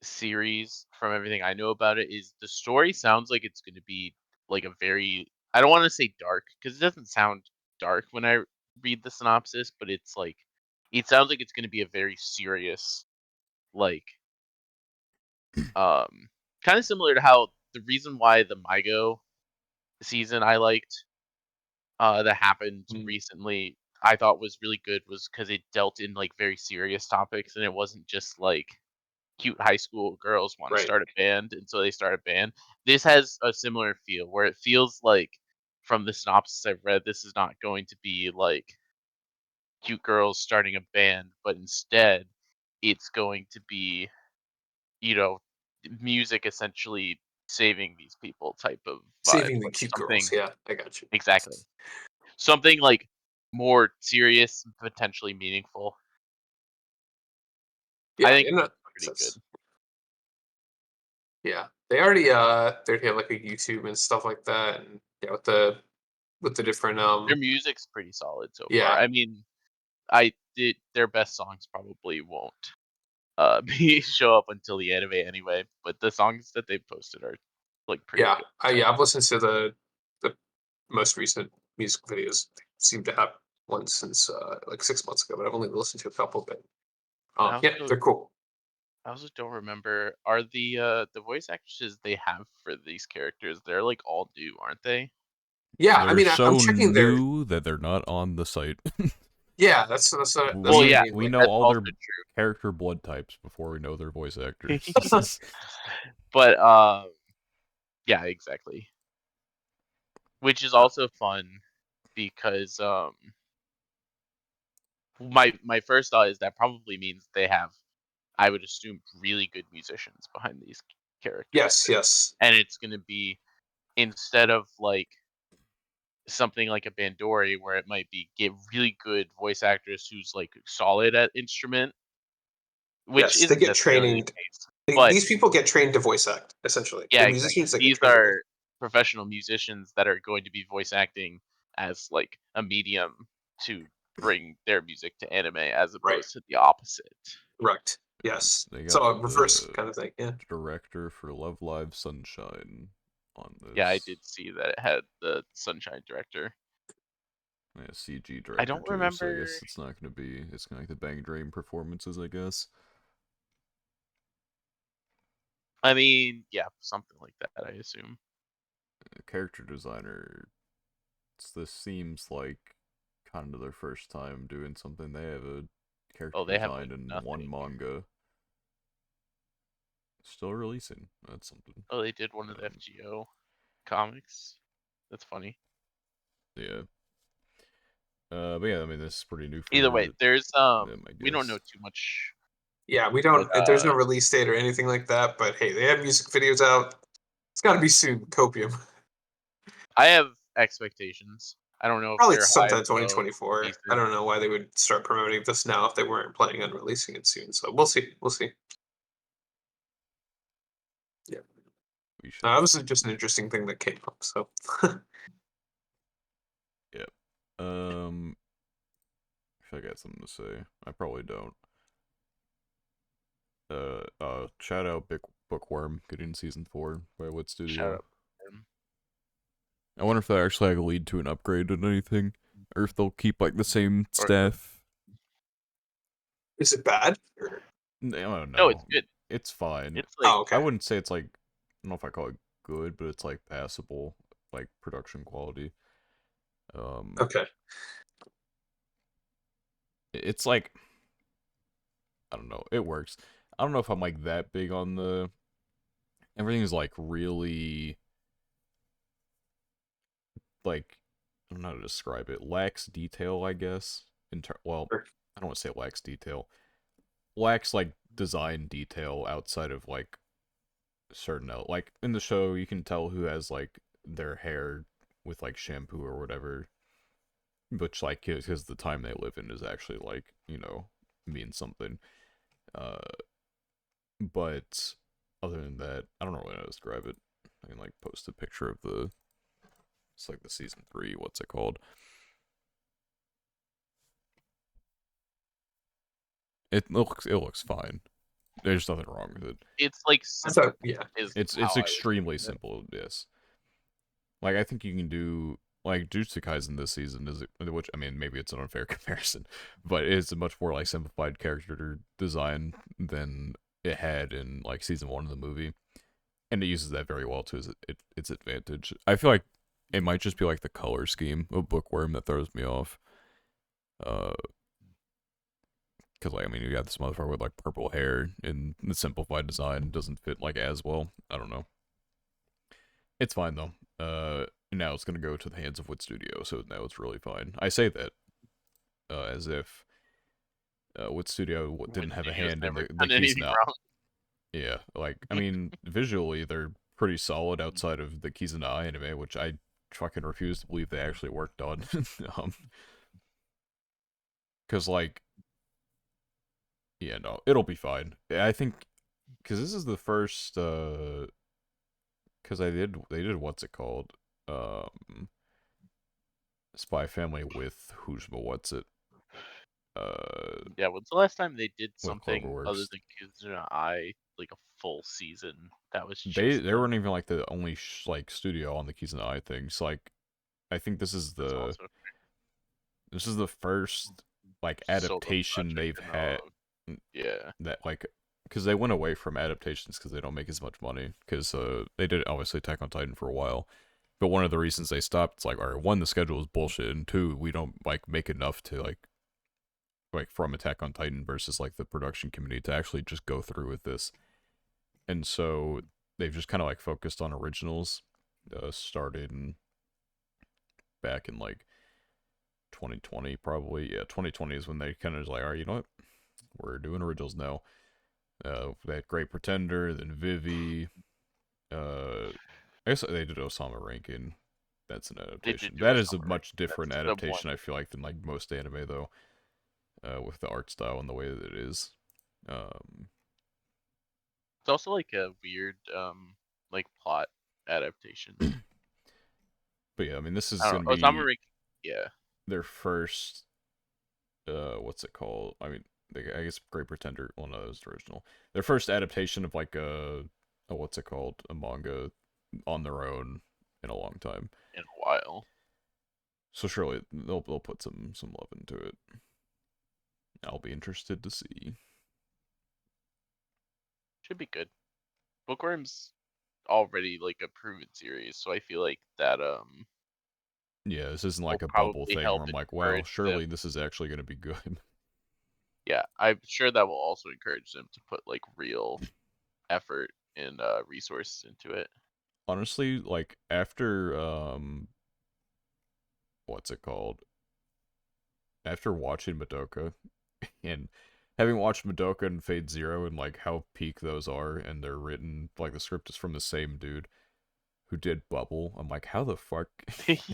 series, from everything I know about it, is the story sounds like it's going to be like a very, I don't want to say dark because it doesn't sound dark when I read the synopsis, but it's like it sounds like it's going to be a very serious, like um kind of similar to how the reason why the Mygo season I liked that happened Mm. recently, I thought was really good was because it dealt in like very serious topics and it wasn't just like cute high school girls want to Right. start a band and so they start a band. This has a similar feel where it feels like from the synopsis I've read, this is not going to be like cute girls starting a band, but instead it's going to be, you know, music essentially saving these people type of vibe. Saving the Like cute girls. something Yeah, I got you. exactly. Something like more serious, potentially meaningful. I Yeah, think you it know, was pretty good. that's yeah. They already they already have like a YouTube and stuff like that, and yeah, with the different Their music's pretty solid so far. yeah, I mean, I did their best songs probably won't be show up until the anime anyway, but the songs that they posted are like pretty yeah, good. So yeah. I've listened to the most recent music videos. They seem to have one since like 6 months ago, but I've only listened to a couple. But I yeah, also they're cool. I also don't remember are the voice actresses they have for these characters, they're like all new, aren't they? Yeah, I They're mean, I'm so checking their new that they're not on the site. yeah. That's Well, what I we yeah, mean. we Like, know that's all also their character blood types before we know their voice true. actors. But yeah, exactly. Which is uh, also fun because my first thought is that probably means they have, I would assume, really good musicians behind these characters, yes, yes, and it's going to be instead of like something like a Bandori where it might be get really good voice actors who's like solid at instrument, which yes. They isn't get necessarily the training. case. But These people get trained to voice act. Essentially, yeah, the exactly. musicians that get These trained to voice. are professional musicians that are going to be voice acting as like a medium to bring their music to anime as Right. opposed to the opposite. Correct. Yes. They So got a reverse the kind of thing. Yeah. director for Love Live Sunshine on Yeah, I this. did see that it had the Sunshine director. Yeah, CG I director don't too, so I remember. guess it's not gonna be it's gonna like the Bang Dream performances, I guess. I mean, yeah, something like that, I assume. Character designer, this seems like kind of their first time doing something. They have a Oh, character they have like design in one nothing. manga. Still releasing. That's something. Oh, they did one of the Um, FGO comics. That's funny. yeah. But yeah, I mean, this is pretty new Either way, for there's them, I we don't know guess. too much, Yeah. We but don't. There's no release date or anything like that. But hey, they have music videos out. It's got to be soon. Copium. I have expectations. I don't know if Probably they're high sometime or low. 2024. I Decent. don't know why they would start promoting this now if they weren't planning on releasing it soon. So we'll see. We'll see. Yeah. We shall That was see. just an interesting thing that came up. So Yep. Um, if I got something to say, I probably don't. Shout out Big Bookworm getting season 4 by what Shout studio? out to them. I wonder if that actually like lead to an upgrade in anything, or if they'll keep like the same Or staff. is it bad? Or... I don't no, it's know. good. It's fine. It's like Oh, I okay. wouldn't say it's like I don't know if I call it good, but it's like passable, like production quality. Um, Okay. it's like I don't know. It works. I don't know if I'm like that big on the everything is like really like I don't know how to describe it. Lacks detail, I guess. Well, Sure. I don't want to say lacks detail. Lacks like design detail outside of like certain like in the show you can tell who has like their hair with like shampoo or whatever, which like because the time they live in is actually like means something. Uh, but other than that, I don't know how to describe it. I can like post a picture of the it's like the season 3. What's it called? It looks fine. There's nothing wrong with it. it's like So simple yeah. is It's how I would extremely describe it. simple. Yes. Like I think you can do like Jujutsu Kaisen this season is which I mean maybe it's an unfair comparison, but it's a much more like simplified character design than it had in like season 1 of the movie, and it uses that very well to its advantage. I feel like it might just be like the color scheme of Bookworm that throws me off. Because like I mean, you got this motherfucker with like purple hair, and the simplified design doesn't fit like as well. I don't know. It's fine though. Now it's gonna go to the hands of Wood Studio, so now it's really fine. I say that as if Wood Studio Wood didn't have a Studios hand in never the done keys anything now. wrong. Yeah, like I mean, visually they're pretty solid outside of the Kizuna anime, which I fucking refuse to believe they actually worked on. um, Cause like, yeah, no, it'll be fine. I think, cause this is the first, cause they did what's it called, Spy Family with Who's what's it, uh, Yeah, when's the last time they did with something other Cloverworks. than Kizuna Eye, like a full season that was They just they them? weren't even like the only like studio on the Kizuna things. Like, I think That's also this is the first like solo adaptation project they've and had yeah. that like because they went away from adaptations because they don't make as much money because they did obviously Attack on Titan for a while, but one of the reasons they stopped, it's like, all right, one, the schedule is bullshit, and two, we don't like make enough to like from Attack on Titan versus like the production community to actually just go through with this. And so they've just kind of like focused on originals. Started back in like 2020 probably. Yeah, 2020 is when they kind of like, all right, you know what, we're doing originals now. They had Great Pretender, then Vivi. I guess they did Osama Rankin. That's an They did adaptation. do a That is a summer rank. much different That's the one. adaptation, I feel like, than like most anime though. With the art style and the way that it is. Um, It's also like a weird like plot adaptation. but yeah, I mean, this I is don't gonna know. Osama be rank, yeah. their first. What's it called? I mean, I guess Great Pretender. Well, no, it was the original. Their first adaptation of like a what's it called? A manga on their own in a long time. In a while. So surely they'll put some love into it. I'll be interested to see. Should be good. Bookworm's already like a proven series, so I feel like that Yeah, this isn't will like a bubble probably thing where help I'm like, wow, encourage them. surely this is actually gonna be good. Yeah, I'm sure that will also encourage them to put like real effort and resources into it. Honestly, like after what's it called? After watching Madoka and having watched Madoka and Fate Zero and like how peak those are, and they're written like the script is from the same dude who did Bubble. I'm like, how the fuck?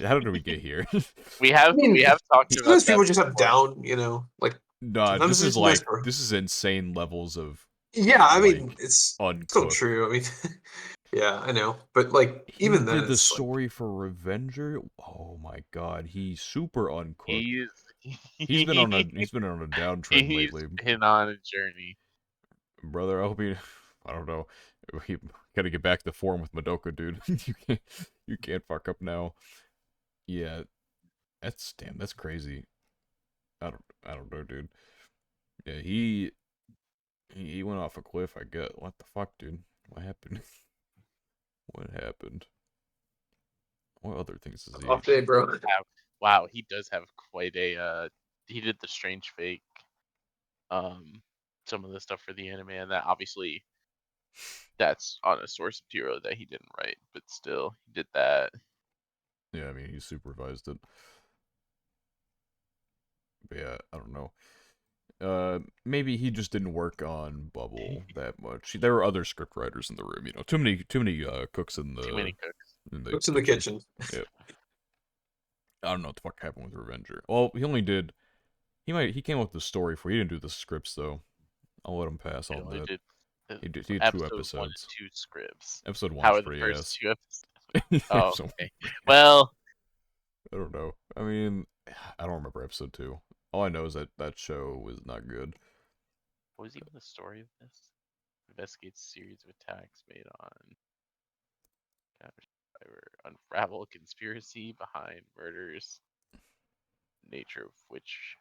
How did we get here? I mean, we have talked about sometimes that people just have before. down, like Nah, sometimes they just miss. this is insane levels of Yeah, I mean, like it's so uncooked. true. I mean, yeah, I know, but like He even then, did the it's like story for Revenger. Oh my god, he's super uncooked. He's He's been on a downtrend he's lately, been on a journey. brother. I hope he. I don't know. He gotta get back to form with Madoka, dude. You can't fuck up now. Yeah, that's crazy. I don't know, dude. Yeah, he went off a cliff. I get. What the fuck, dude? What happened? What happened? What other things is he? off day, bro. Wow, he does have quite a he did the strange fake um some of the stuff for the anime, and that obviously that's on a source material that he didn't write, but still he did that. Yeah, I mean he supervised it. But yeah, I don't know. Maybe he just didn't work on Bubble that much. There were other script writers in the room, you know. Too many cooks Too many cooks. in the Cooks in the kitchen. kitchen. Yeah. I don't know what the fuck happened with Revenger. Well, he only did he came up with the story for he didn't do the scripts though. I'll let him pass He on only that. did the He had two episode 1 and episodes. 2 scripts. Episode one How was are the pretty first ass. two episodes? Oh, Episode okay. 1 pretty ass. Well, I don't know. I mean, I don't remember episode two. All I know is that that show was not good. what was even the story of this? Investigates series of attacks made on unravel a conspiracy behind murders, nature of which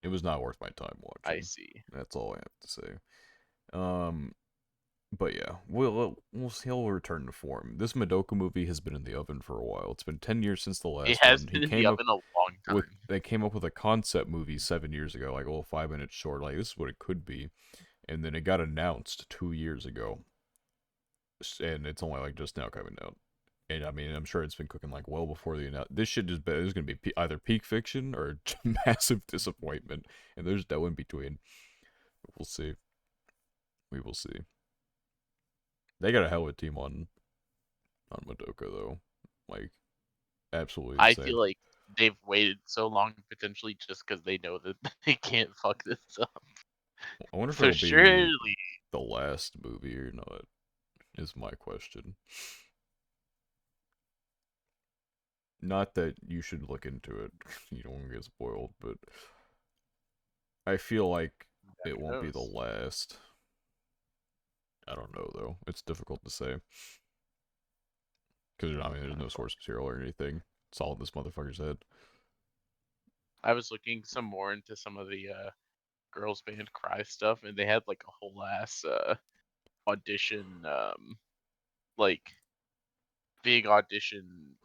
It was not worth my time I watching. see. That's all I have to say. Um, But yeah, he'll return to form. This Madoka movie has been in the oven for a while. It's been 10 years since the It last has one. been in the oven a long time. They came up with a concept movie 7 years ago, like a little 5 minute short, like this is what it could be, and then it got announced 2 years ago, and it's only like just now coming out. And I mean, I'm sure it's been cooking like well before the announcement. This shit is gonna be either peak fiction or massive disappointment, and there's no in between. We'll see. We will see. They got a hell of a team on Madoka though, like absolutely I insane. feel like they've waited so long potentially just because they know that they can't fuck this up. I wonder if So it'll be surely, the last movie or not. Is my question. Not that you should look into it. You don't want to get spoiled, but I feel like it who won't be the knows? last. I don't know though. It's difficult to say because I mean, there's no source material or anything. It's all in this motherfucker's head. I was looking some more into some of the girls band cry stuff, and they had like a whole ass audition, like big audition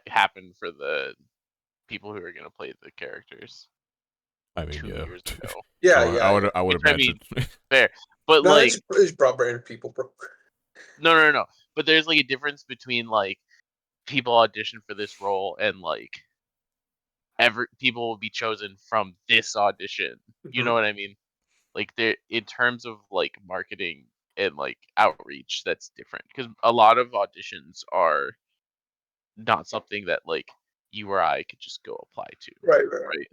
happen for the people who are gonna play the characters I mean, 2 yeah. years ago. Yeah, yeah, yeah. I would Which I imagine. mean, fair, but No, like it's broad brand people, bro. no. But there's like a difference between like people audition for this role and like every people will be chosen from this audition. You Hmm. know what I mean? Like there in terms of like marketing and like outreach, that's different because a lot of auditions are not something that like you or I could just go apply to, Right, right, right. right?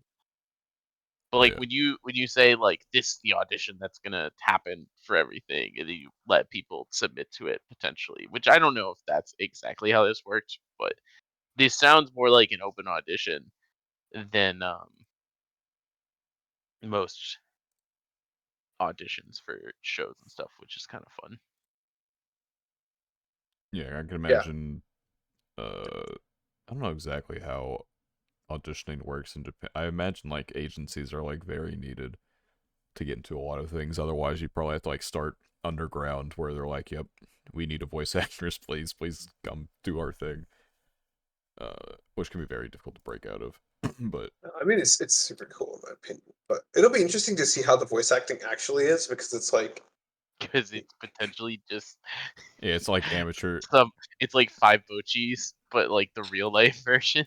But Oh like yeah. when you say like this is the audition that's gonna happen for everything, and then you let people submit to it potentially, which I don't know if that's exactly how this works, but this sounds more like an open audition than most auditions for shows and stuff, which is kind of fun. Yeah, I can Yeah. imagine. I don't know exactly how auditioning works in Japan. I imagine like agencies are like very needed to get into a lot of things. Otherwise, you probably have to like start underground where they're like, "Yep, we need a voice actress. Please come do our thing." Which can be very difficult to break out of. But I mean, it's super cool in my opinion, but it'll be interesting to see how the voice acting actually is because it's like, Because it's potentially just yeah, it's like amateur. some it's like five bochis, but like the real life version.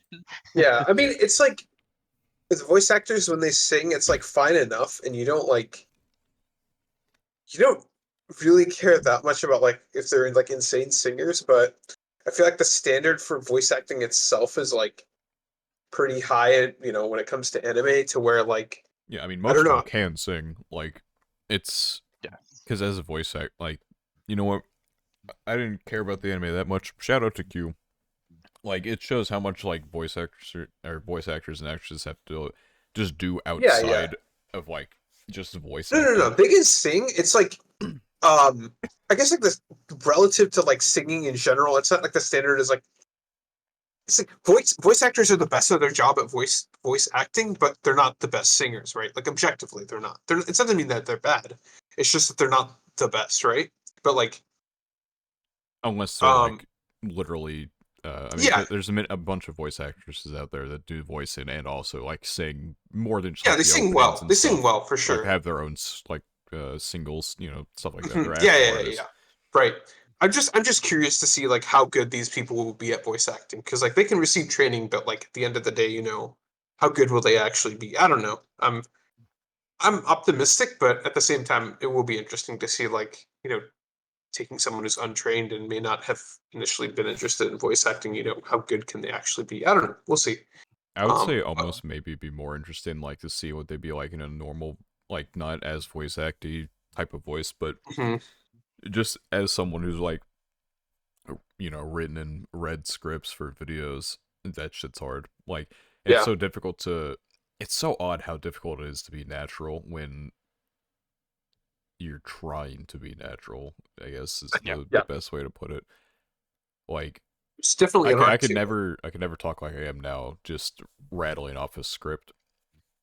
yeah. I mean, it's like with voice actors when they sing, it's like fine enough, and you don't really care that much about like if they're like insane singers, but I feel like the standard for voice acting itself is like pretty high, when it comes to anime to where like Yeah, I mean I don't most of them know. can sing. Like it's Yes. because as a voice act, like you know what, I didn't care about the anime that much. Shout out to Q. Like it shows how much like voice actors or voice actors and actresses have to just do Yeah, yeah. outside of like just voice No. acting. They can sing. It's like I guess like this relative to like singing in general, it's not like the standard is like it's like voice actors are the best at their job at voice acting, but they're not the best singers, right? Like objectively, they're not. It doesn't mean that they're bad. It's just that they're not the best, right? But like, Unless they're um, like literally. I mean, yeah, there's a bunch of voice actresses out there that do voicing and also like sing more than just yeah, like they the sing openings well. and They sing stuff. well for Like sure. have their own like singles, stuff like that. They're Mhm. Yeah, actual yeah, yeah, artists. yeah. Right. I'm just curious to see like how good these people will be at voice acting because like they can receive training, but like at the end of the day, how good will they actually be? I don't know. I'm optimistic, but at the same time, it will be interesting to see like taking someone who's untrained and may not have initially been interested in voice acting. How good can they actually be? I don't know. We'll see. I would say But, almost maybe be more interested in like to see what they'd be like in a normal, like not as voice acty type of voice, but mhm. just as someone who's like written and read scripts for videos. That shit's hard. Like it's Yeah, so difficult to. It's so odd how difficult it is to be natural when you're trying to be natural. I guess is yeah, the yeah. best way to put it. Like It's definitely an I art could too. never talk like I am now, just rattling off a script,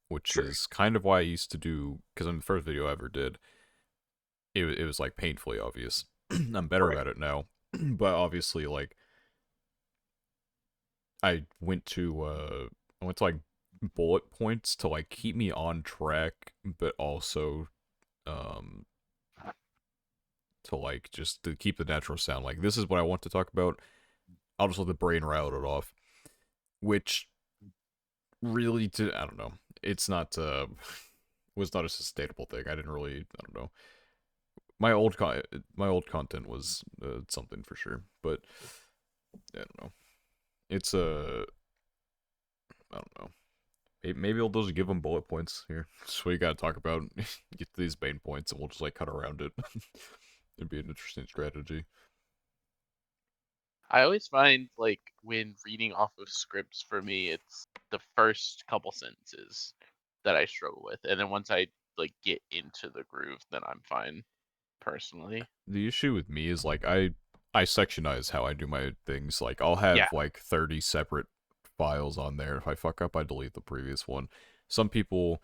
which Sure. is kind of why I used to do because I'm the first video I ever did. it was like painfully obvious. I'm better Right. about it now, but obviously like I went to like bullet points to like keep me on track, but also um to like just to keep the natural sound. Like this is what I want to talk about. I'll just let the brain rattle it off, which really I don't know. It's not was not a sustainable thing. I didn't really I don't know. My old content was something for sure, but I don't know. It's I don't know. Maybe I'll just give them bullet points here. So we gotta talk about get to these main points, and we'll just like cut around it. It'd be an interesting strategy. I always find like when reading off of scripts for me, it's the first couple sentences that I struggle with, and then once I like get into the groove, then I'm fine personally. The issue with me is like I sectionize how I do my things. Like I'll Yeah, have like 30 separate files on there. If I fuck up, I delete the previous one. Some people,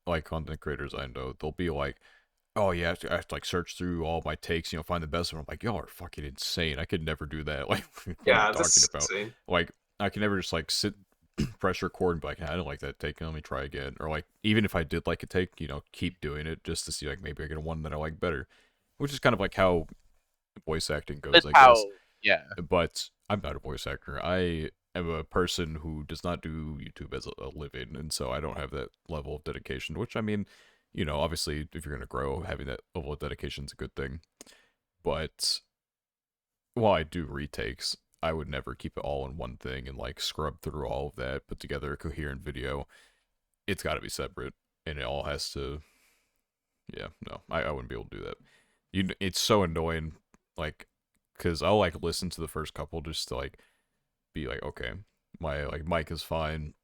like content creators I know, they'll be like, oh yeah, I have to like search through all my takes, find the best one. I'm like, y'all are fucking insane. I could never do that. Like, what are you Yeah, talking that's about? insane. Like, I can never just like sit, press record and be like, I don't like that take. Let me try again. Or like, even if I did like a take, keep doing it just to see like maybe I get one that I like better. Which is kind of like how voice acting goes, that's I guess. how. Yeah, But I'm not a voice actor. I am a person who does not do YouTube as a living, and so I don't have that level of dedication. Which I mean, obviously, if you're gonna grow, having that level of dedication is a good thing. But while I do retakes, I would never keep it all in one thing and like scrub through all of that, put together a coherent video. It's got to be separate, and it all has to. Yeah, no, I wouldn't be able to do that. It's so annoying, like, cause I'll like listen to the first couple just to like be like, okay, my like mic is fine.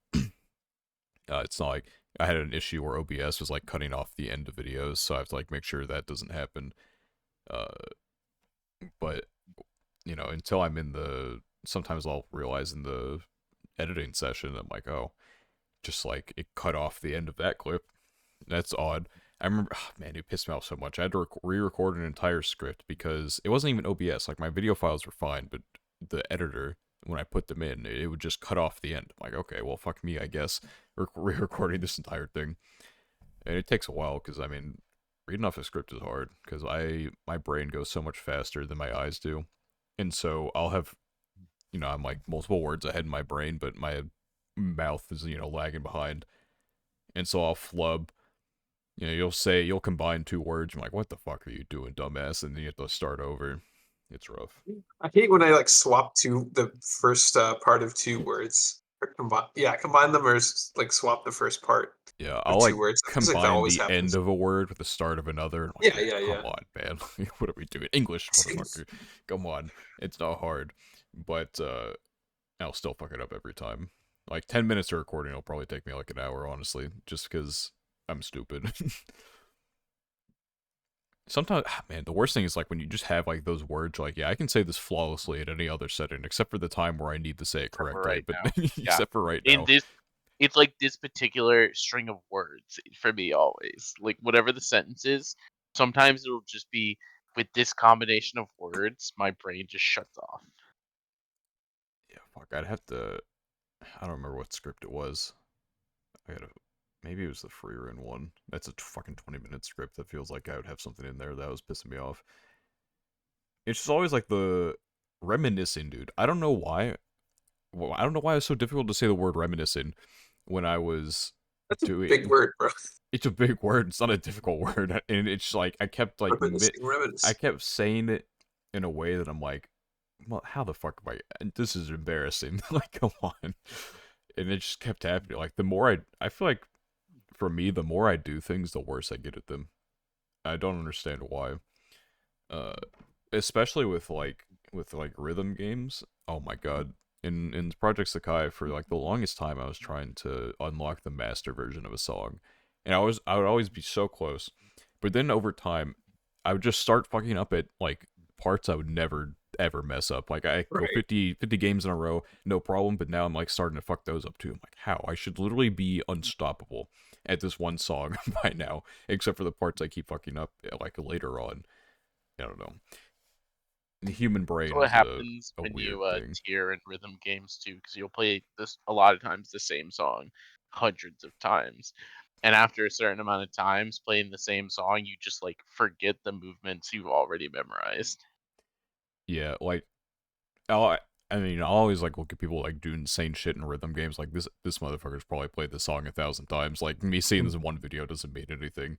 It's not like I had an issue where OBS was like cutting off the end of videos, so I have to like make sure that doesn't happen. Uh, but until I'm in the, sometimes I'll realize in the editing session, I'm like, oh, just like it cut off the end of that clip. That's odd. I remember, oh, man, it pissed me off so much. I had to re-record an entire script because it wasn't even OBS. Like my video files were fine, but the editor, when I put them in, it would just cut off the end. I'm like, okay, well, fuck me, I guess. Re-recording this entire thing, and it takes a while because I mean, reading off a script is hard because my brain goes so much faster than my eyes do, and so I'll have, I'm like multiple words ahead in my brain, but my mouth is lagging behind, and so I'll flub. You'll combine two words. I'm like, what the fuck are you doing, dumbass? And then you have to start over. It's rough. I hate when I like swap the first part of two words or combine them or like swap the first part Yeah, of I'll two like words. It feels like that combine always the end happens. of a word with the start of another. I'm like, Yeah, man, yeah, come yeah. on, man. What are we doing? English, motherfucker. Come on. It's not hard. But I'll still fuck it up every time. Like 10 minutes of recording will probably take me like an hour, honestly, just because I'm stupid. Sometimes, man, the worst thing is like when you just have like those words, like, yeah, I can say this flawlessly in any other setting, except for the time where I need to say it except for correctly. right But now. Yeah, except for right in now, this, it's like this particular string of words for me always. Like whatever the sentence is, sometimes it'll just be with this combination of words, my brain just shuts off. yeah, fuck, I'd have to. I don't remember what script it was. I gotta. Maybe it was the free run one. That's a fucking 20-minute script. That feels like I would have something in there that was pissing me off. It's just always like the reminiscing, dude. I don't know why. Well, I don't know why it was so difficult to say the word reminiscing when I was That's a big doing. word, bro. It's a big word. It's not a difficult word, and it's like I kept like Reminiscing, I reminisce. kept saying it in a way that I'm like, well, how the fuck am I? And this is embarrassing. Like, come on. And it just kept happening. Like the more I feel like for me, the more I do things, the worse I get at them. I don't understand why. Uh, Especially with like rhythm games. Oh my god. In Project Sakai, for like the longest time, I was trying to unlock the master version of a song, and I would always be so close, but then over time, I would just start fucking up at like parts I would never ever mess up. Like I go Right. 50 games in a row, no problem, but now I'm like starting to fuck those up too. I'm like, how? I should literally be unstoppable. at this one song by now, except for the parts I keep fucking up like later on. I don't know. The human So brain what is happens a when weird you thing. tier in rhythm games too, because you'll play this a lot of times the same song hundreds of times, and after a certain amount of times playing the same song, you just like forget the movements you've already memorized. Yeah, like I'll, I mean, I always like look at people like do insane shit in rhythm games. Like this motherfucker's probably played this song 1,000 times. Like me seeing this in one video doesn't mean anything.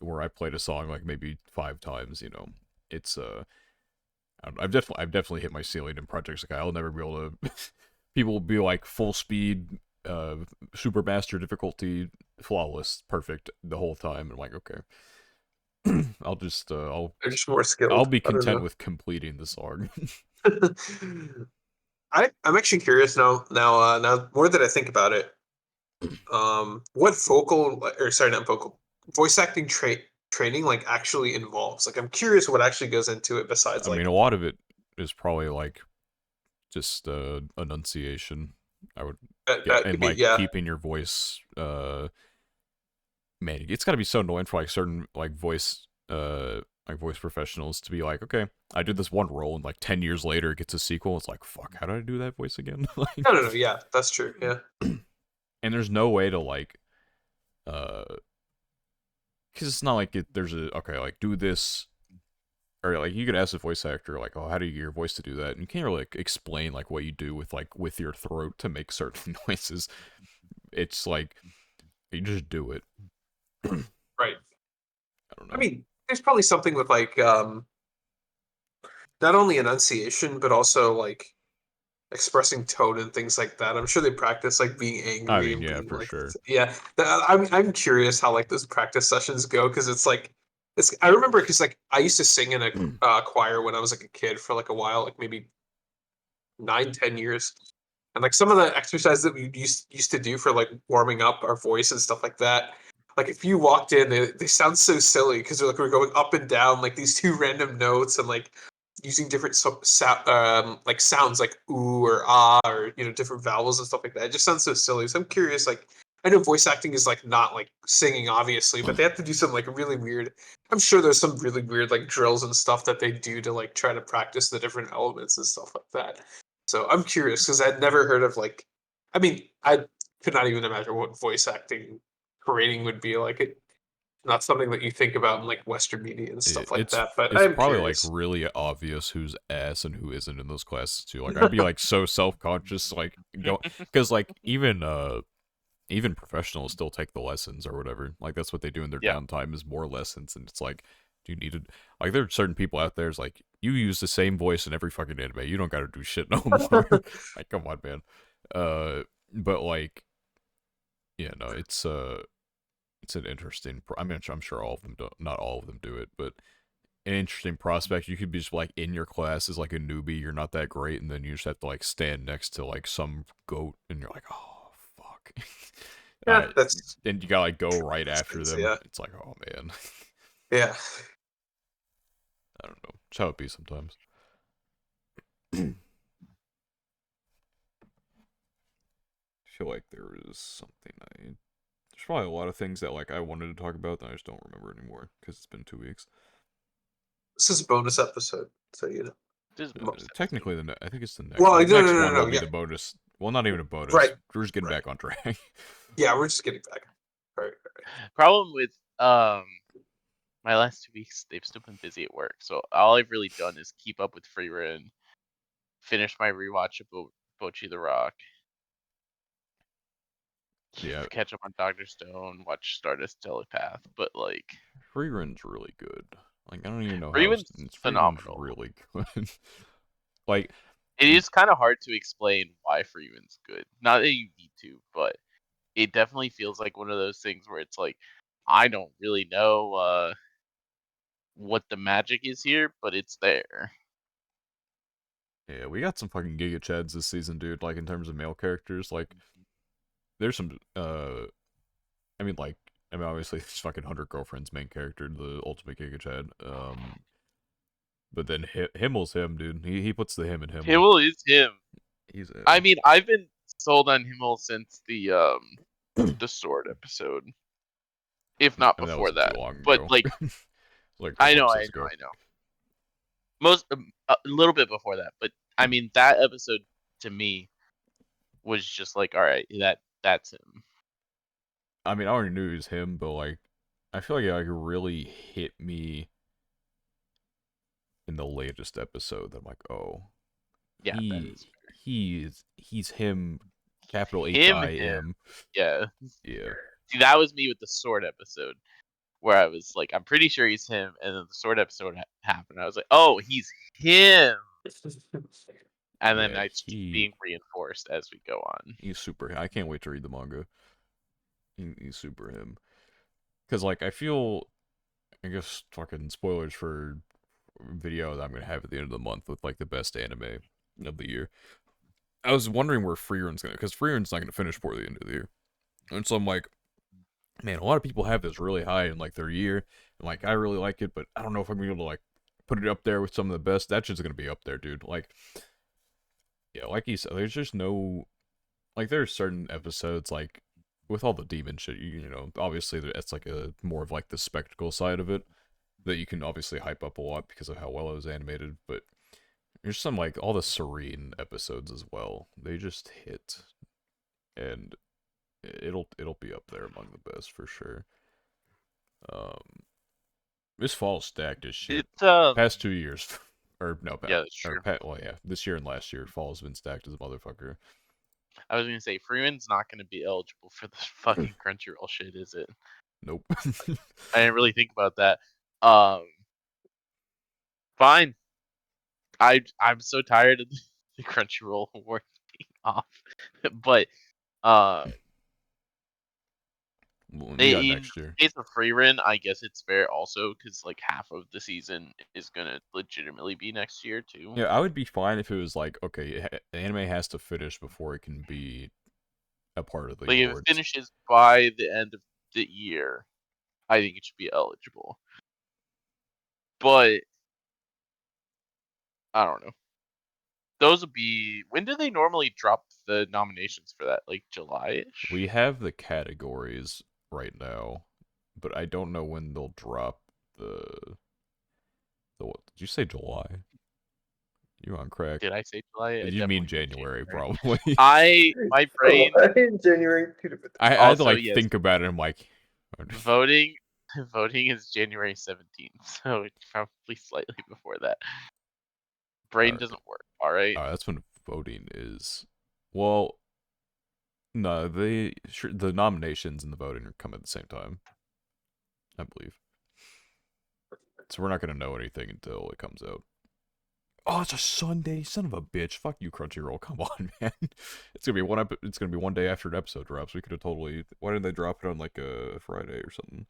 Where I played a song like maybe 5 times, you know, it's I've definitely hit my ceiling in projects like I'll never be able to. People will be like full speed, uh, super master difficulty, flawless, perfect the whole time. And I'm like, okay, I'll just They're just more I'll skilled. be I don't content know. with completing the song. I'm actually curious now. Now more that I think about it, what vocal or sorry, not vocal, voice acting training like actually involves. Like, I'm curious what actually goes into it besides I mean, like a lot of it is probably like just enunciation. I would yeah, that and could be like yeah. keeping your voice. Man, it's got to be so annoying for like certain like voice professionals to be like, okay, I did this one role, and like 10 years later, it gets a sequel. It's like, fuck, how did I do that voice again? Like, No, no, no. Yeah, that's true. Yeah. and there's no way to like, uh, because it's not like there's a okay, like do this. Or like you could ask the voice actor like, oh, how do you get your voice to do that? And you can't really like explain like what you do with your throat to make certain noises. It's like you just do it. I Right. don't I know. mean, there's probably something with like not only enunciation but also like expressing tone and things like that. I'm sure they practice like being I angry mean, and yeah, being for like sure. yeah. I'm curious how like those practice sessions go because it's like it's I remember because like I used to sing in a choir when I was like a kid for like a while, like maybe 9, 10 years. And like some of the exercises that we used to do for like warming up our voice and stuff like that. Like if you walked in, they sound so silly because like we're going up and down like these two random notes and like using different like sounds like ooh or ah or different vowels and stuff like that. It just sounds so silly. So I'm curious. Like I know voice acting is like not like singing obviously, but they have to do some like really weird. I'm sure there's some really weird like drills and stuff that they do to like try to practice the different elements and stuff like that. So I'm curious because I'd never heard of like, I mean, I could not even imagine what voice acting training would be like. It not something that you think about in like Western media and it, stuff like it's that. But it's I'm probably like curious. really obvious who's ass and who isn't in those classes too. Like I'd be like so self conscious, like go because like even professionals still take the lessons or whatever. Like that's what they do in their Yeah. downtime is more lessons, and it's like, do you need to like there are certain people out there is like you use the same voice in every fucking anime. You don't got to do shit no more. Like come on, man. But like yeah, no, it's an interesting. I mean, I'm sure all of them don't. Not all of them do it, but an interesting prospect. You could be just like in your class as like a newbie, you're not that great, and then you just have to like stand next to like some goat, and you're like, oh fuck. Yeah, that's And you gotta like go true. right Makes after sense. them. Yeah, It's like, oh man, yeah. I don't know. It's how it be sometimes. I feel like there is something there's probably a lot of things that like I wanted to talk about that I just don't remember anymore because it's been 2 weeks. This is a bonus episode, so you know. This is bonus episode. Technically, I think it's the next. Well, The no, no, next no, one no, will no. be Yeah, the bonus. Well, not even a bonus. right, We're just getting right. back on track. Yeah, we're just getting back. Right, right. Problem with my last 2 weeks, they've still been busy at work, so all I've really done is keep up with Free Run, finish my rewatch of Bochi the Rock, Yeah, catch up on Doctor Stone, watch Stardust Telepath, but like free run's really good. Like I don't even know Free how Run's it's free run's phenomenal. really good. Like It is kind of hard to explain why Free Run's good. Not that you need to, but it definitely feels like one of those things where it's like I don't really know what the magic is here, but it's there. yeah, we got some fucking Giga Chads this season, dude. Like in terms of male characters, like there's some I mean like I mean obviously it's fucking Hunter Girlfriend's main character, the ultimate Giga Chad. But then Himmel's him, dude. He puts the him in Himmel. Himmel is him. He's I him. mean, I've been sold on Himmel since the the sword episode, if not I mean, that before wasn't too that. long But ago. like, Like a I couple know, episodes ago. Most a little bit before that, but I mean that episode to me was just like, all right, that's him. I mean, I already knew it was him, but like, I feel like it like really hit me in the latest episode. That I'm like, oh, Yeah, that is he's him, capital H him. I M. Yeah. Yeah. See, that was me with the sword episode, where I was like, I'm pretty sure he's him, and then the sword episode happened. I was like, oh, he's him, and then Yeah, it's just being reinforced as we go on. he's super. I can't wait to read the manga. He's super him. Cause like I feel, I guess fucking spoilers for video that I'm gonna have at the end of the month with like the best anime of the year. I was wondering where Freerun's gonna, because Freerun's not gonna finish before the end of the year, and so I'm like, man, a lot of people have this really high in like their year, and like I really like it, but I don't know if I'm gonna be able to like put it up there with some of the best. That shit's gonna be up there, dude. Like, yeah, like you said, there's just no, like there's certain episodes like with all the demon shit, you know, obviously it's like a more of like the spectacle side of it that you can obviously hype up a lot because of how well it was animated, but there's some like all the serene episodes as well. They just hit, and it'll be up there among the best for sure. This fall's stacked as shit. It's Past 2 years, or no, yeah, that's true. well, yeah, this year and last year, fall's been stacked as a motherfucker. I was gonna say Freeman's not gonna be eligible for this fucking Crunchyroll shit, is it? Nope. I didn't really think about that. Um, Fine. I'm so tired of the Crunchyroll award being off, but Well, you got in next year. case of Freerin, I guess it's fair also because like half of the season is gonna legitimately be next year too. Yeah, I would be fine if it was like, okay, the anime has to finish before it can be a part of the Like if it awards. finishes by the end of the year, I think it should be eligible. But I don't know. Those would be, when do they normally drop the nominations for that? Like July-ish? We have the categories right now, but I don't know when they'll drop the what? Did you say July? You on crack? Did I say July? I You mean definitely said January, January. probably. My brain January 2 different. I had to also, like yes, think about it. I'm like, voting voting is January 17th, so it's probably slightly before that. Brain alright, doesn't work, all right? that's when voting is. Well, no, the nominations and the voting are come at the same time, I believe. So we're not gonna know anything until it comes out. Oh, it's a Sunday, son of a bitch! Fuck you, Crunchyroll. Come on, man. It's gonna be It's gonna be one day after an episode drops. We could have totally. Why didn't they drop it on like a Friday or something?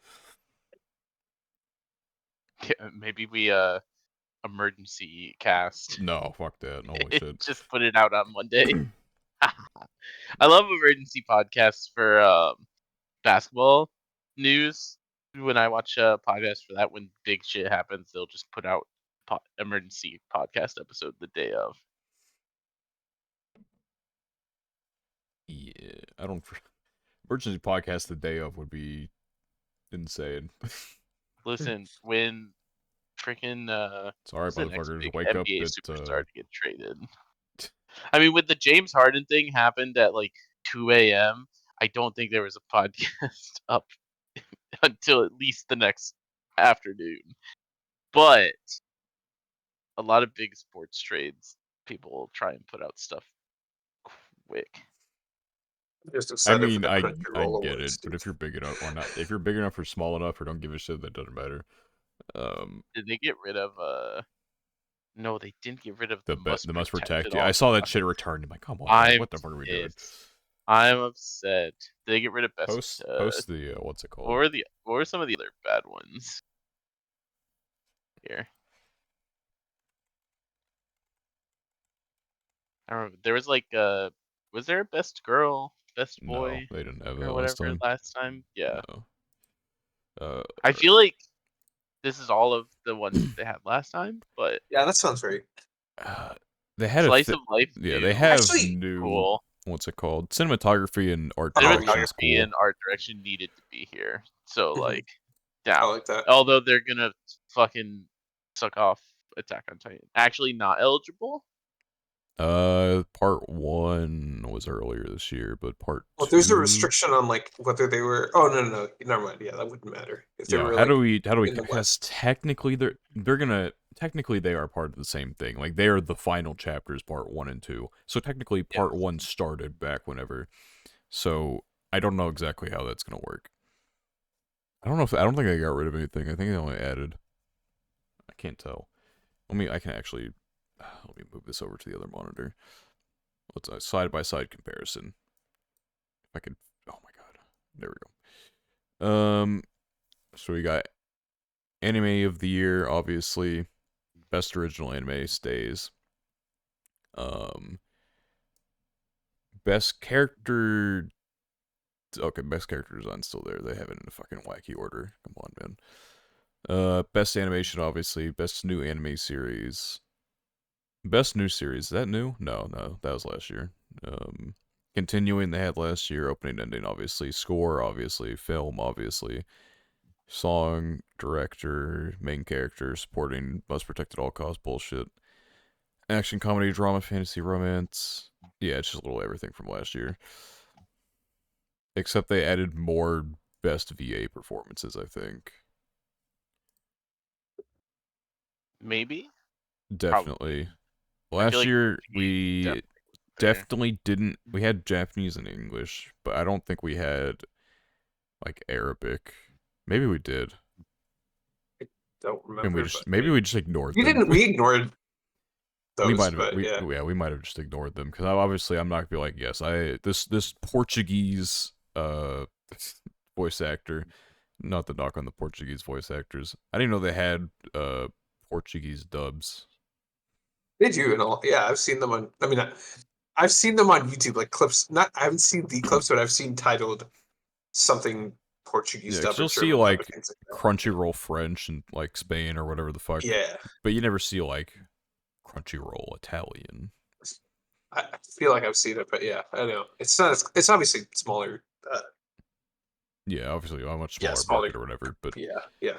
Yeah, maybe we emergency cast. No, fuck that. Holy shit. Just put it out on Monday. I love emergency podcasts for basketball news. When I watch a podcast for that, when big shit happens, they'll just put out emergency podcast episode the day of. Yeah, I don't. Emergency podcast the day of would be insane. Listen, when freaking Sorry, who's the next motherfuckers. big Wake up NBA at. superstar to get traded? I mean, when the James Harden thing happened at like 2 a.m., I don't think there was a podcast up until at least the next afternoon. But a lot of big sports trades, people will try and put out stuff quick. Just I excited for mean, the I Crunchyroll get awards, it, but dude. if you're big enough or not, if you're big enough or small enough or don't give a shit, that doesn't matter. Did they get rid of No, they didn't get rid of the must The must protect at protect. Yeah, I all saw that costs. shit returned. I'm like, come on, guys, I'm what the fuck are we doing? pissed. I'm upset. Did they get rid of best Post the what's it called? what were some of the other bad ones? Here. I remember there was like was there a best girl, best No, boy, they didn't have or that last whatever time. last time? Yeah. No. I feel like this is all of the ones that they had last time, but Yeah, that sounds right. They had Slice of Life yeah, they 2, have Actually, new. cool. what's it called? Cinematography and art Oh, direction is Cinematography cool. and art direction needed to be here. So Mhm. like, I down. like that. Although they're gonna fucking suck off Attack on Titan. Actually, not eligible. Part one was earlier this year, but part Well, there's a two. restriction on like whether they were. Oh no, never mind. Yeah, that wouldn't matter if they Yeah, were how do like we in the because West. technically they are part of the same thing. Like they are the final chapters, part one and two. So technically Yeah. part one started back whenever. So I don't know exactly how that's gonna work. I don't think they got rid of anything. I think they only added. I can't tell. I can actually let me move this over to the other monitor. Let's side by side comparison. If I could oh my god. There we go. So we got anime of the year, obviously. Best original anime stays. Um, best character. Okay, best character design's still there. They have it in a fucking wacky order. Come on, man. Best animation, obviously. Best new anime series. Best new series. Is that new? No, that was last year. Continuing they had last year. Opening, ending, obviously. Score, obviously. Film, obviously. Song, director, main character, supporting, must protect at all costs. Bullshit. Action, comedy, drama, fantasy, romance. Yeah, it's just a little everything from last year. Except they added more best VA performances, I think. Maybe. Definitely. Probably. I feel Last like year, Portuguese we definitely wasn't there. definitely didn't. We had Japanese and English, but I don't think we had, like, Arabic. Maybe we did. I don't And remember, but maybe we just ignored we them. didn't. We ignored We those, might have, but yeah, we might have just ignored them because obviously I'm not gonna be like, yes, this Portuguese voice actor. Not the knock on the Portuguese voice actors. I didn't know they had Portuguese dubs. they do and all. Yeah, I've seen them on. I mean, I've seen them on YouTube, like clips. Not, I haven't seen the clips, but I've seen titled something Portuguese Yeah, because dub or you'll see German dub and like things like that. Crunchyroll French and like Spain or whatever the fuck, Yeah, but you never see like Crunchyroll Italian. I feel like I've seen it, but yeah, I know it's not. It's obviously smaller. Yeah, obviously a much Yeah, smaller smaller. market or whatever, but Yeah, yeah.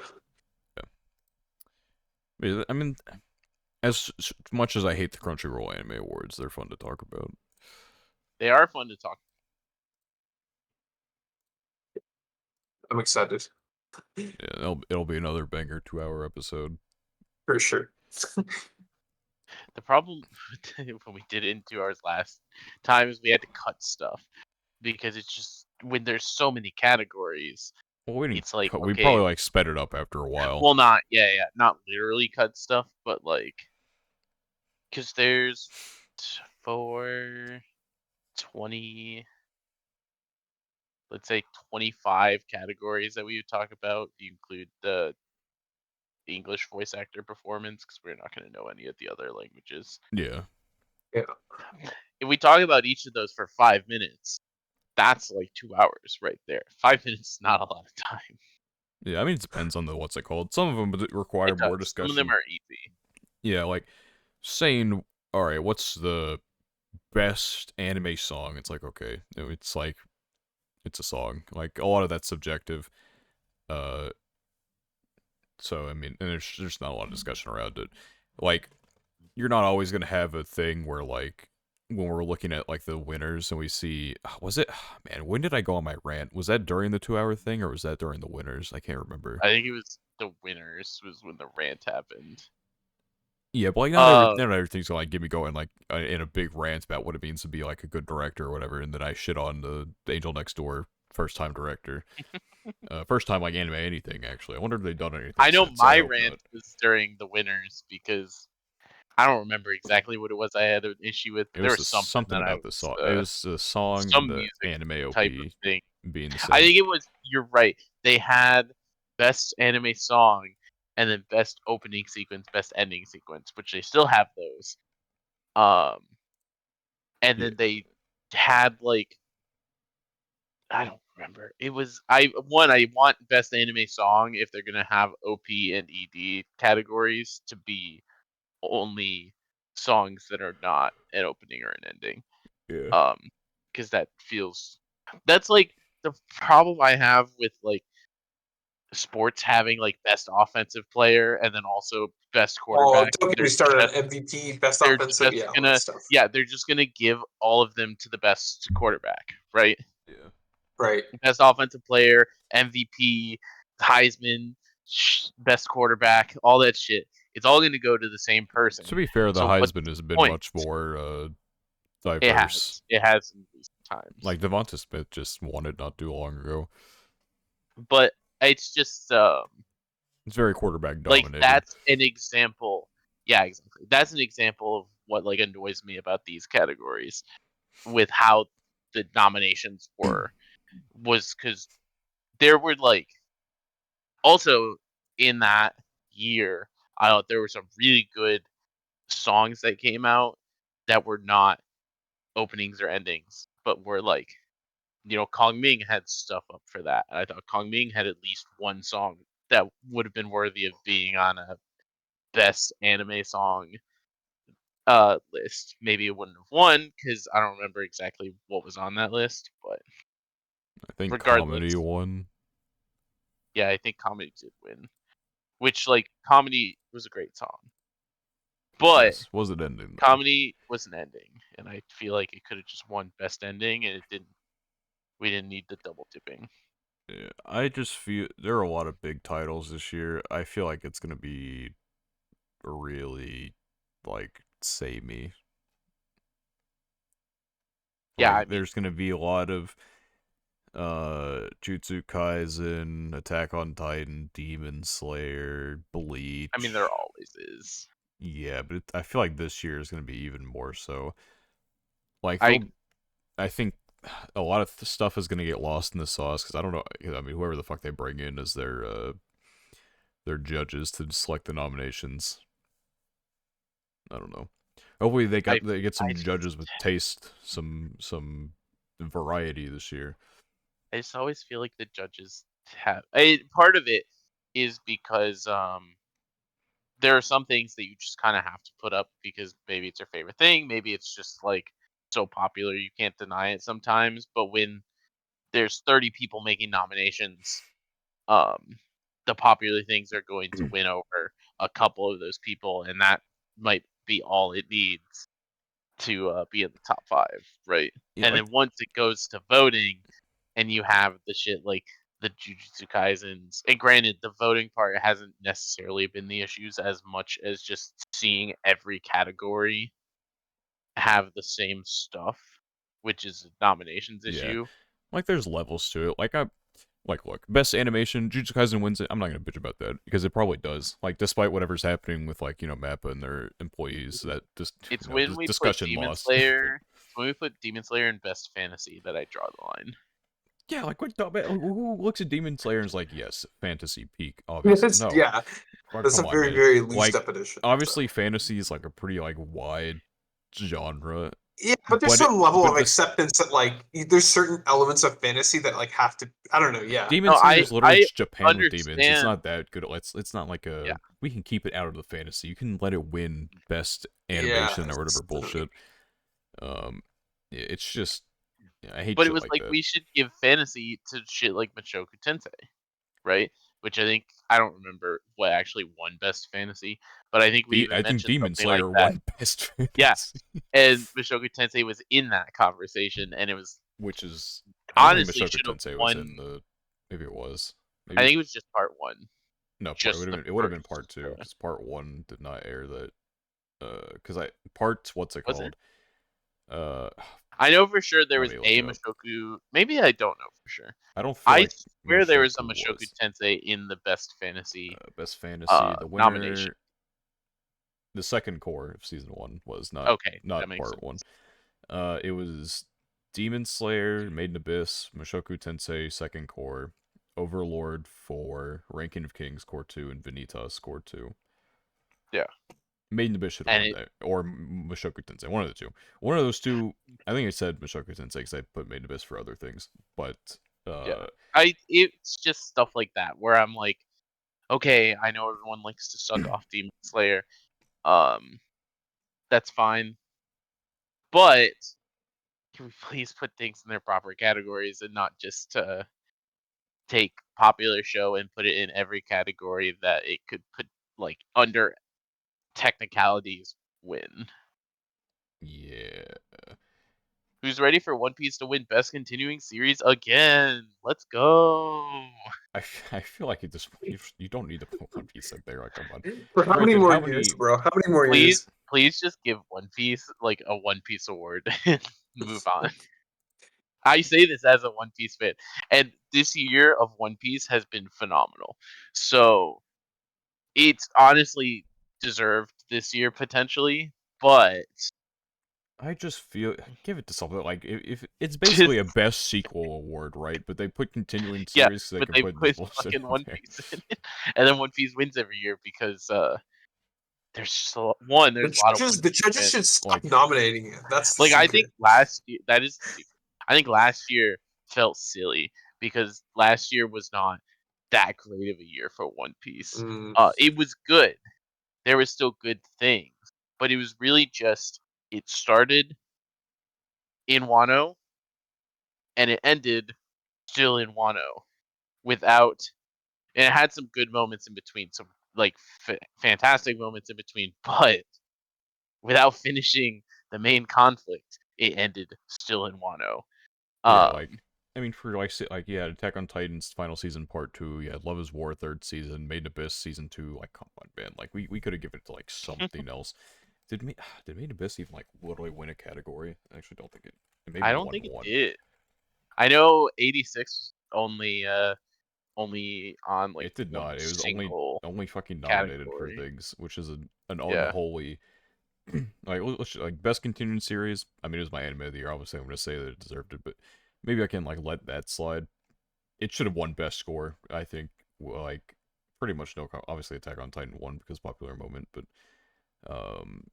yeah. I mean, as much as I hate the Crunchyroll Anime Awards, they're fun to talk about. They are fun to talk. I'm excited Yeah, it'll be another banger 2 hour episode. for sure. The problem when we did it in 2 hours last time is we had to cut stuff because it's just when there's so many categories, Well, we didn't it's like cut. We okay, probably like sped it up after a while. well, not yeah, not literally cut stuff, but like because there's for 20, let's say 25 categories that we would talk about. If you include the English voice actor performance, because we're not going to know any of the other languages. Yeah, Yeah, If we talk about each of those for 5 minutes, that's like 2 hours right there. 5 minutes is not a lot of time. yeah. I mean, it depends on the what's it called. Some of them require It more does. Some of them discussion. are easy. Yeah, like saying, all right, what's the best anime song? It's like okay, it's like it's a song. Like a lot of that's subjective. Uh, so I mean, and there's not a lot of discussion around it. Like you're not always gonna have a thing where like when we're looking at like the winners and we see was it man when did I go on my rant? Was that during the 2 hour thing or was that during the winners? I can't remember. I think it was the winners was when the rant happened. Yeah, but like Uh, not everything's gonna like get me going like in a big rant about what it means to be like a good director or whatever, and then I shit on the Angel Next Door first time director, first time like anime anything actually. I wonder if they've done anything I know since. I my hope rant not. was during the winners because I don't remember exactly what it was I had an issue with, but It there was was something something that I about the was song. It was the song and some the music anime type of OP thing. being the I same. think it was. You're right. They had best anime song and then best opening sequence, best ending sequence, which they still have those. Um, and Yeah, then they had like I don't remember. It was I want best anime song if they're gonna have OP and ED categories to be only songs that are not an opening or an ending. yeah. Um, because that's like the problem I have with like sports having like best offensive player and then also best Oh, quarterback. don't get me started on MVP, best offensive, yeah, all that stuff. They're just gonna give all of them to the best quarterback, right? Yeah. Right. Best offensive player, MVP, Heisman, best quarterback, all that shit. It's all gonna go to the same person. To be fair, the So what's Heisman the has been point? much more It diverse. has. It has in recent times. Like Devonta Smith just won it not too long ago. But it's just It's very quarterback like dominated. that's an example. Yeah, exactly. That's an example of what like annoys me about these categories with how the nominations was because there were like also in that year I thought there were some really good songs that came out that were not openings or endings but were like Kong Ming had stuff up for that. And I thought Kong Ming had at least one song that would have been worthy of being on a best anime song list. Maybe it wouldn't have won because I don't remember exactly what was on that list, but I think comedy regardless, won. yeah, I think comedy did win. Which like comedy was a great song, but Yes, was it ending though? comedy was an ending, and I feel like it could have just won best ending, and it didn't. We didn't need the double dipping. Yeah, I just feel there are a lot of big titles this year. I feel like it's gonna be really like samey. Yeah, Like I mean, there's gonna be a lot of Jutsu Kaisen, Attack on Titan, Demon Slayer, there Bleach. always is. Yeah, but I feel like this year is gonna be even more so. Like I I think a lot of stuff is gonna get lost in the sauce because I don't know. I mean, whoever the fuck they bring in as their judges to select the nominations. I don't know. Hopefully I they get I some judges with taste, some variety this year. I just always feel like the judges part of it is because there are some things that you just kind of have to put up because maybe it's your favorite thing, maybe it's just like so popular you can't deny it sometimes. But when there's 30 people making nominations, um, the popular things are going to win over a couple of those people, and that might be all it needs to be in the top five, right? Yeah, And like then once it goes to voting, and you have the shit like the Jujutsu Kaisens, and granted, the voting part hasn't necessarily been the issues as much as just seeing every category have the same stuff, which is a nominations yeah, issue. like there's levels to it. Look, best animation, Jujutsu Kaisen wins it. I'm not gonna bitch about that because it probably does. Like despite whatever's happening with like Mappa and their employees, that just It's this when we put discussion Demon lost. But Slayer. It's when we put Demon Slayer in best fantasy that I draw the line. yeah, like what? Who looks at Demon Slayer and is like, yes, fantasy peak, obviously. It's, No, yeah, well, that's a come on, very, man. very loose Like definition. So. obviously, fantasy is like a pretty like wide genre, Yeah, but there's but it some level of but this acceptance that like there's certain elements of fantasy that like have to. I don't know. Yeah, Demon No, Slayer is literally I just Japan with demons. It's understand. not that good. It's not like Yeah, a we can keep it out of the fantasy. You can let it win best yeah. animation or whatever bullshit. Um, it's just I hate but it shit was like like that. we should give fantasy to shit like Machoku Tensei, right? Which I don't remember what actually won best fantasy, but I think we even I think mentioned Demon something like Slayer that. won best Yeah, fantasy, and Machoku Tensei was in that conversation, and it was which is I don't think honestly Mushoku should have Tensei was in won. the. Maybe it was. I Maybe think it was just part one, no part. just the It would have been part first. two because part one did not air that. Because I part what's it Was it? called? Uh, I know for sure there let was me look a it up. Mashoku. Maybe I don't know for sure. I don't feel I like swear there was a Mushoku Mashoku was. Tensei in the best fantasy Best fantasy. The nomination. winner, the second core of season one was Okay, that not makes part one. sense. It was Demon Slayer, Maiden Abyss, Mushoku Tensei second core, Overlord 4, Ranking of Kings core 2, and Vanitas core 2. Yeah, Maiden Abyss should have and won it that, or Mushoku Tensei, one of the two. One of those two. I think I said Mushoku Tensei because I put Maiden Abyss for other things, but yeah. It's just stuff like that where I'm like, okay, I know everyone likes to suck off Demon Slayer. Um, that's fine, but can we please put things in their proper categories and not just take popular show and put it in every category that it could put like under technicalities win. Yeah. Who's ready for One Piece to win Best Continuing Series again? Let's go. I feel like you don't need to put One Piece up there. Like, come on. For how many Granted, more how years, many? bro? How many more years? Please just give One Piece like a One Piece award and move on. I say this as a One Piece fan, and this year of One Piece has been phenomenal. So it's honestly deserved this year potentially, but I just feel give it to something like if it's basically just a best sequel award, right? But they put continuing yeah, series so they but can they put this put bullshit fucking on One there. Piece in it, and then One Piece wins every year because there's just one. There's a lot of One The Piece judges should fans. stop Like nominating it. That's the Like I think secret. last year that is the secret. I think last year felt silly because last year was not that great of a year for One Piece. Mm. It was good. There was still good things, but it was really just it started in Wano and it ended still in Wano without and it had some good moments in between, some like fantastic moments in between, but without finishing the main conflict, it ended still in Wano. yeah, Um, like I mean for like yeah, Attack on Titan's final season part 2, yeah, Love is War third season, Made in Abyss season 2, like come on, man. Like we could have given it to like something else. Did Made in Abyss even like literally win a category? I actually don't think it I maybe don't won think it one. did. I know 86 only on like It did one not. It was single only fucking nominated for category. things, which is an Yeah. unholy like like best continuing series. I mean, it was my anime of the year. Obviously, I'm gonna say that it deserved it, but maybe I can like let that slide. It should have won best score. I think like pretty much no. Obviously, Attack on Titan won because popular moment, um,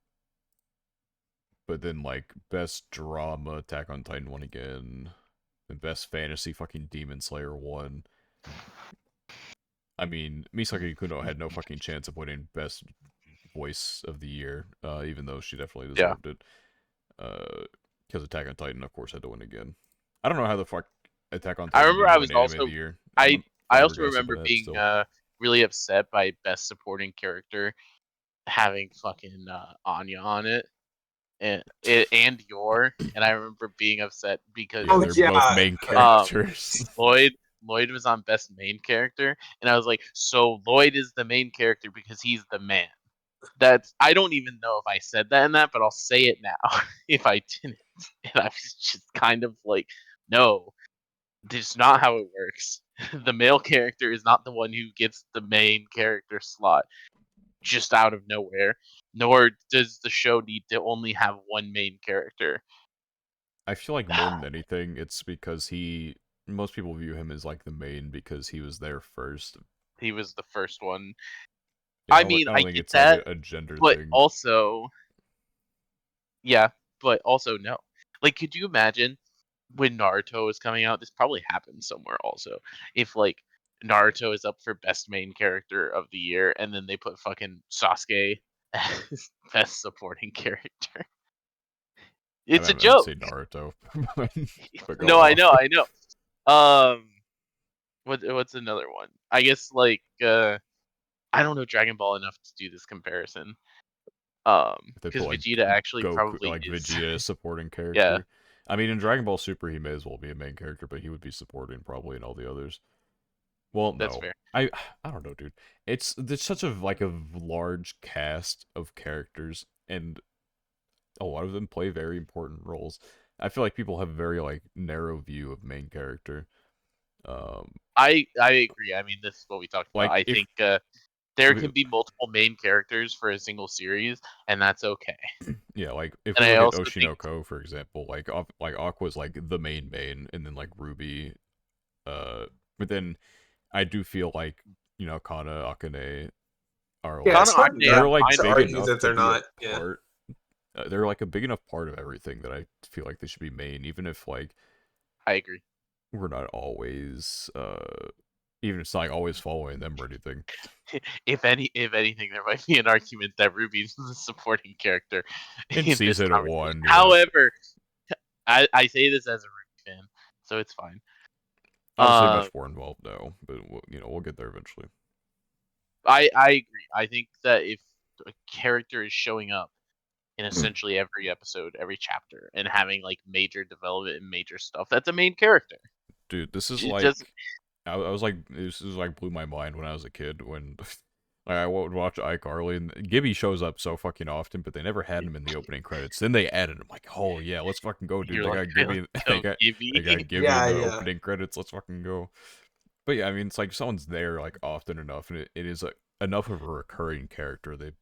but then like best drama, Attack on Titan won again. And best fantasy, fucking Demon Slayer won. I mean, Misaki Kuno had no fucking chance of winning best voice of the year, even though she definitely Yeah. deserved it. Because Attack on Titan, of course, had to win again. I don't know how the fuck Attack on I Titan remember didn't I win was Anime of also the Year. I'm I a I also flabbergasted by remember that being still. really upset by best supporting character having fucking Anya on it. And your and I remember being upset because Yeah, Oh they're both yeah. main um characters. Lloyd was on best main character, and I was like, so Lloyd is the main character because he's the man. That's I don't even know if I said that in that, but I'll say it now if I didn't. And I was just kind of like, no, this is not how it works. The male character is not the one who gets the main character slot just out of nowhere, nor does the show need to only have one main character. I feel like more than anything, it's because most people view him as like the main because he was there first. He was the first one. Yeah, I mean, I I don't think get it's like that, a gender but thing. also, yeah, but also no. Like, could you imagine when Naruto is coming out? This probably happened somewhere also. If like Naruto is up for best main character of the year, and then they put fucking Sasuke as best supporting character. It's a I would joke. say Naruto, but go No, I off. know, I know. Um, what's another one? I guess like I don't know Dragon Ball enough to do this comparison. If they put Because like Vegeta actually Goku, probably like is. Vegeta as supporting Yeah, character. I mean, in Dragon Ball Super, he may as well be a main character, but he would be supporting probably in all the others. Well, that's no, fair. I don't know, dude. It's such a like a large cast of characters, and a lot of them play very important roles. I feel like people have a very like narrow view of main character. Um, I agree. I mean, this is what we talked about. like I if think there we, can be multiple main characters for a single series, and that's okay. yeah, like if And we I look at also think Oshinoko for example, like Aqua's like the main, and then like Ruby, but then I do feel like Kana, Akane are Yeah, Kana it's like hard Akane not are they're like fine to on big their argue own. enough that to they're be a not. Yeah. part. They're like a big enough part of everything that I feel like they should be main, even if like I agree. we're not always even if it's not like always following them or anything. If anything, there might be an argument that Ruby's the supporting character In in this season conversation. one, yeah. However, I say this as a Ruby fan, so it's fine. Obviously, much more involved now, but we'll get there eventually. I agree. I think that if a character is showing up in essentially every episode, every chapter, and having like major development and major stuff, that's a main character. Dude, this is It like doesn't. I was like, this is like blew my mind when I was a kid when like, I would watch iCarly and Gibby shows up so fucking often, but they never had him in the opening credits. Then they added him. Like, oh yeah, let's fucking go, dude. You're They like, got let's Gibby. go, They Gibby. got Gibby in Yeah, the yeah. opening credits. Let's fucking go. But yeah, I mean, it's like someone's there like often enough, and it is enough of a recurring character. They're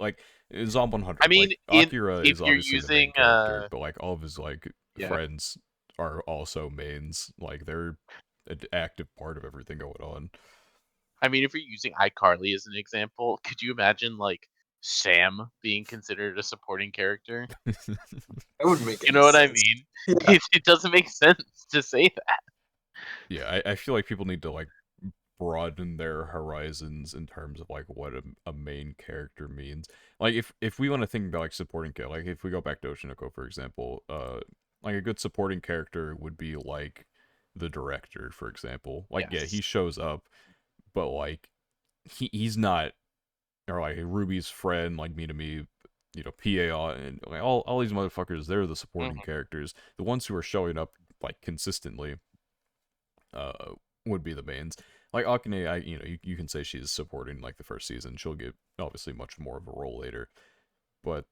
like Zom 100. I mean, Like Akira if is you're obviously the main using character, but like all of his like yeah, friends are also mains. Like they're an active part of everything going on. I mean, if you're using iCarly as an example, could you imagine like Sam being considered a supporting character? That wouldn't make You any know what I sense. mean? Yeah. It doesn't make sense to say that. Yeah, I feel like people need to like broaden their horizons in terms of like what a main character means. Like if we want to think about like supporting character, like if we go back to Oshinoko for example, like a good supporting character would be like the director, for example. Like yeah, he Yes. shows up, but like he's not, or like Ruby's friend, like Me, PA and like all these motherfuckers, they're the supporting Mhm. characters. The ones who are showing up like consistently would be the mains. Like Akane, you can say she's supporting like the first season. She'll get obviously much more of a role later, but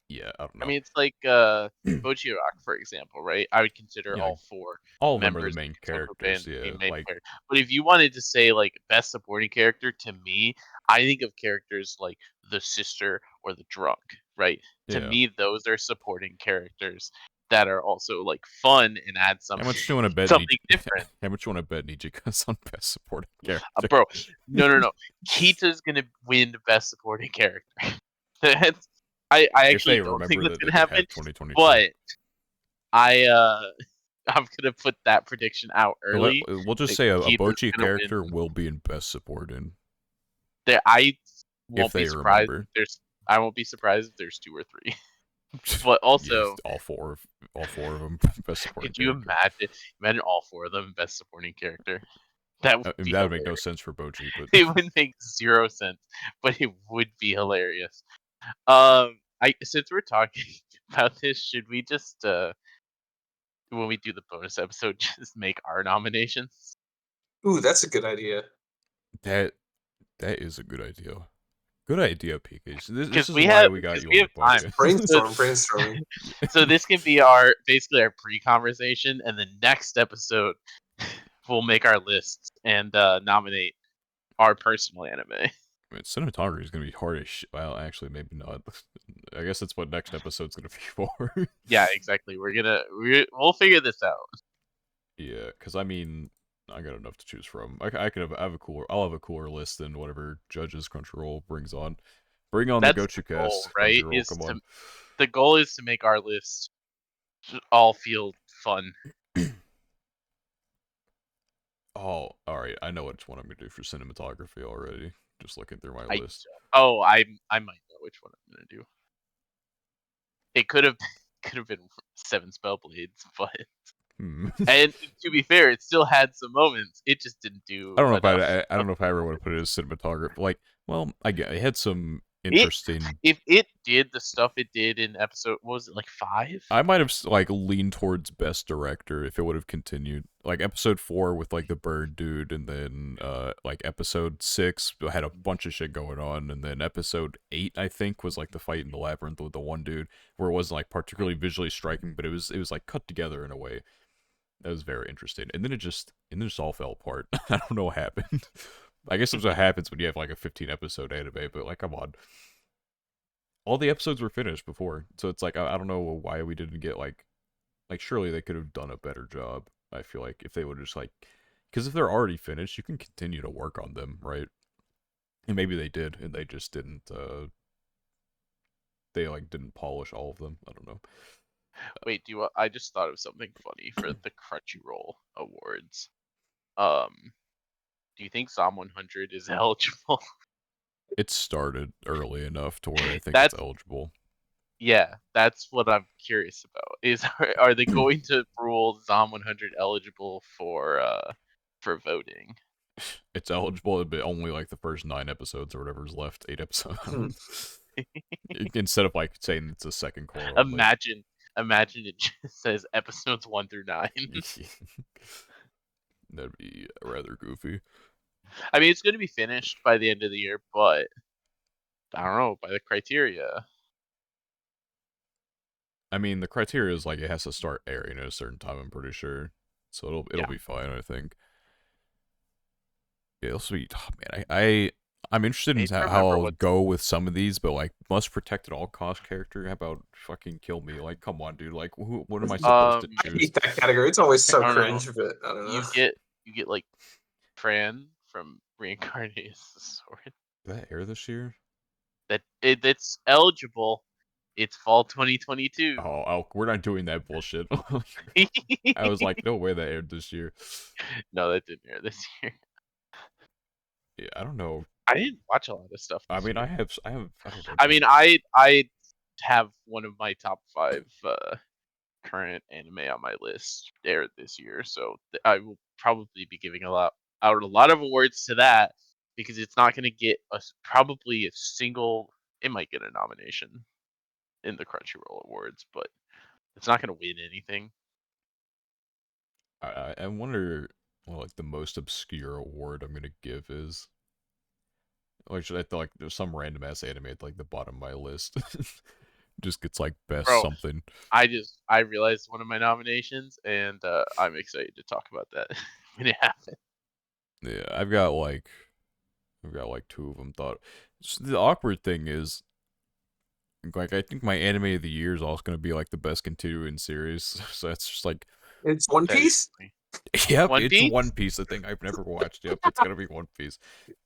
yeah, I don't I know. mean, it's like Gochuucast, for example, right? I would consider Yeah, all four all of them are the members of main the Senko characters. band a Yeah, main like character. But if you wanted to say like best supporting character, to me, I think of characters like the sister or the drunk, right? To yeah. me, those are supporting characters that are also like fun and add How something much do you want to bet something different. How much you want to bet Nijika's on best supporting character? Bro, no. Kita's gonna win best supporting character. That's, I If they actually don't think remember that's that they gonna could happen, have 2022. but I I'm gonna put that prediction out early. We'll just That say a Kita's Bochi gonna win. character will be in best supporting There, I if won't be they surprised if remember. there's. I won't be surprised if there's two or three. But Yes, also, all four of them best supporting could you character. imagine all four of them best supporting character? That would I mean, be that would make no hilarious. sense for Bochi, but It would make zero sense, but it would be hilarious. I since we're talking about this, should we just when we do the bonus episode, just make our nominations? Ooh, that's a good idea. that that is a good idea. Good idea, PK. So this Because is we why have we got because you we on have the time. So, Brainstorming. so this can be our basically our pre-conversation, and the next episode we'll make our lists and nominate our personal anime. I mean, cinematography is gonna be hard as shit. Well, actually, maybe not. I guess that's what next episode's gonna be for. Yeah, exactly. We'll figure this out. Yeah, because I mean, I got enough to choose from. I could have I have a cooler. I'll have a cooler list than whatever judges Crunchyroll brings on. Bring on the That's the goal, Gochuucast right? Crunchyroll. Come on. The goal is to make our list all feel fun. Oh, all right. I know which one I'm gonna do for cinematography already. Just looking through my I list. I might know which one I'm gonna do. It could have been Seven Spell Blades, but Hmm. and to be fair, it still had some moments. It just didn't I do don't know if enough. I don't know if I ever want to put it as cinematography. Like, well, I get it had some It interesting. if it did the stuff it did in episode, what was it, like 5? I might have like leaned towards best director if it would have continued. Like episode 4 with like the bird dude, and then like episode 6 had a bunch of shit going on, and then episode 8 I think was like the fight in the labyrinth with the one dude where it wasn't like particularly visually striking, but it was like cut together in a way that was very interesting. And then it just all fell apart. I don't know what happened. I guess that's what happens when you have like a 15 episode anime, but like come on. All the episodes were finished before, so it's like I don't know why we didn't get like surely they could have done a better job. I feel like if they would just like, because if they're already finished, you can continue to work on them, right? And maybe they did, and they just didn't. They like didn't polish all of them. I don't know. Wait, I just thought of something funny for the Crunchyroll Awards. Um, do you think Zom 100 is eligible? It started early enough to where I think it's That's eligible. Yeah, that's what I'm curious about. Is are they going to rule Zom 100 eligible for voting? It's eligible, but only like the first 9 episodes or whatever's left. 8 episodes. Instead of like saying it's a second core only. Imagine it just says episodes 1 through 9. That'd be rather goofy. I mean, it's going to be finished by the end of the year, but I don't know, by the criteria. I mean, the criteria is like it has to start airing at a certain time. I'm pretty sure, so it'll Yeah. be fine. I think. Yeah, it'll be. Oh, man, I'm interested in Need to how remember I'll what go with some of these, but like must protect at all cost character. How about fucking kill me? Like, come on, dude. Like, what am I supposed to I choose? hate that category. It's always so I don't know. cringe, but I don't know. You get like Fran from Reincarnated Sword. Did that air this year? It's eligible. It's fall 2022. Oh, we're not doing that bullshit. I was like, no way that aired this year. No, that didn't air this year. Yeah, I don't know. I didn't watch a lot of stuff I this mean, year. I don't know. I Dude. mean, I have one of my top 5 current anime on my list aired this year, so I will probably be giving out a lot of awards to that because it's not going to get probably a single. It might get a nomination in the Crunchyroll Awards, but it's not going to win anything. I wonder what like the most obscure award I'm gonna give is. Like, should I thought like there's some random ass anime at like the bottom of my list. Just gets like best Bro, something. I realized one of my nominations, and I'm excited to talk about that when it happens. Yeah, I've got like 2 of them thought. So the awkward thing is, like, I think my anime of the year is also gonna be like the best continuing series. So that's just like, It's One That is Piece. funny. yep, One it's Piece. One Piece. The thing I've never watched. Yep, it's gonna be One Piece.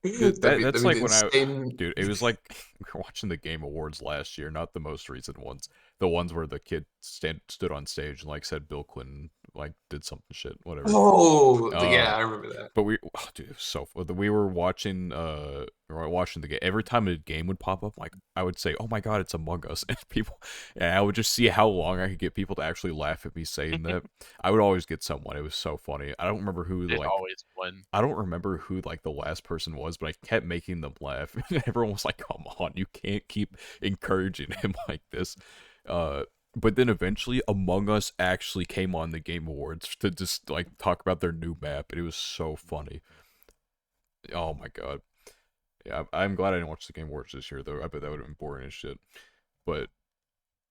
That'd That's be like the when I, insane. dude, it was like we were watching the Game Awards last year, not the most recent ones, the ones where the kid stood on stage and like said Bill Clinton like did something shit, whatever. Oh, Uh, yeah, I remember that. but dude, it was so we were watching the game. Every time a game would pop up, like I would say, "Oh my god, it's Among Us," and people, and I would just see how long I could get people to actually laugh at me saying that. I would always get someone. It was so funny. I don't remember who There's like always one. I don't remember who like the last person was, but I kept making them laugh. Everyone was like, "Come on, you can't keep encouraging him like this." But then eventually, Among Us actually came on the Game Awards to just like talk about their new map, and it was so funny. Oh my god! Yeah, I'm glad I didn't watch the Game Awards this year, though. I bet that would have been boring as shit. But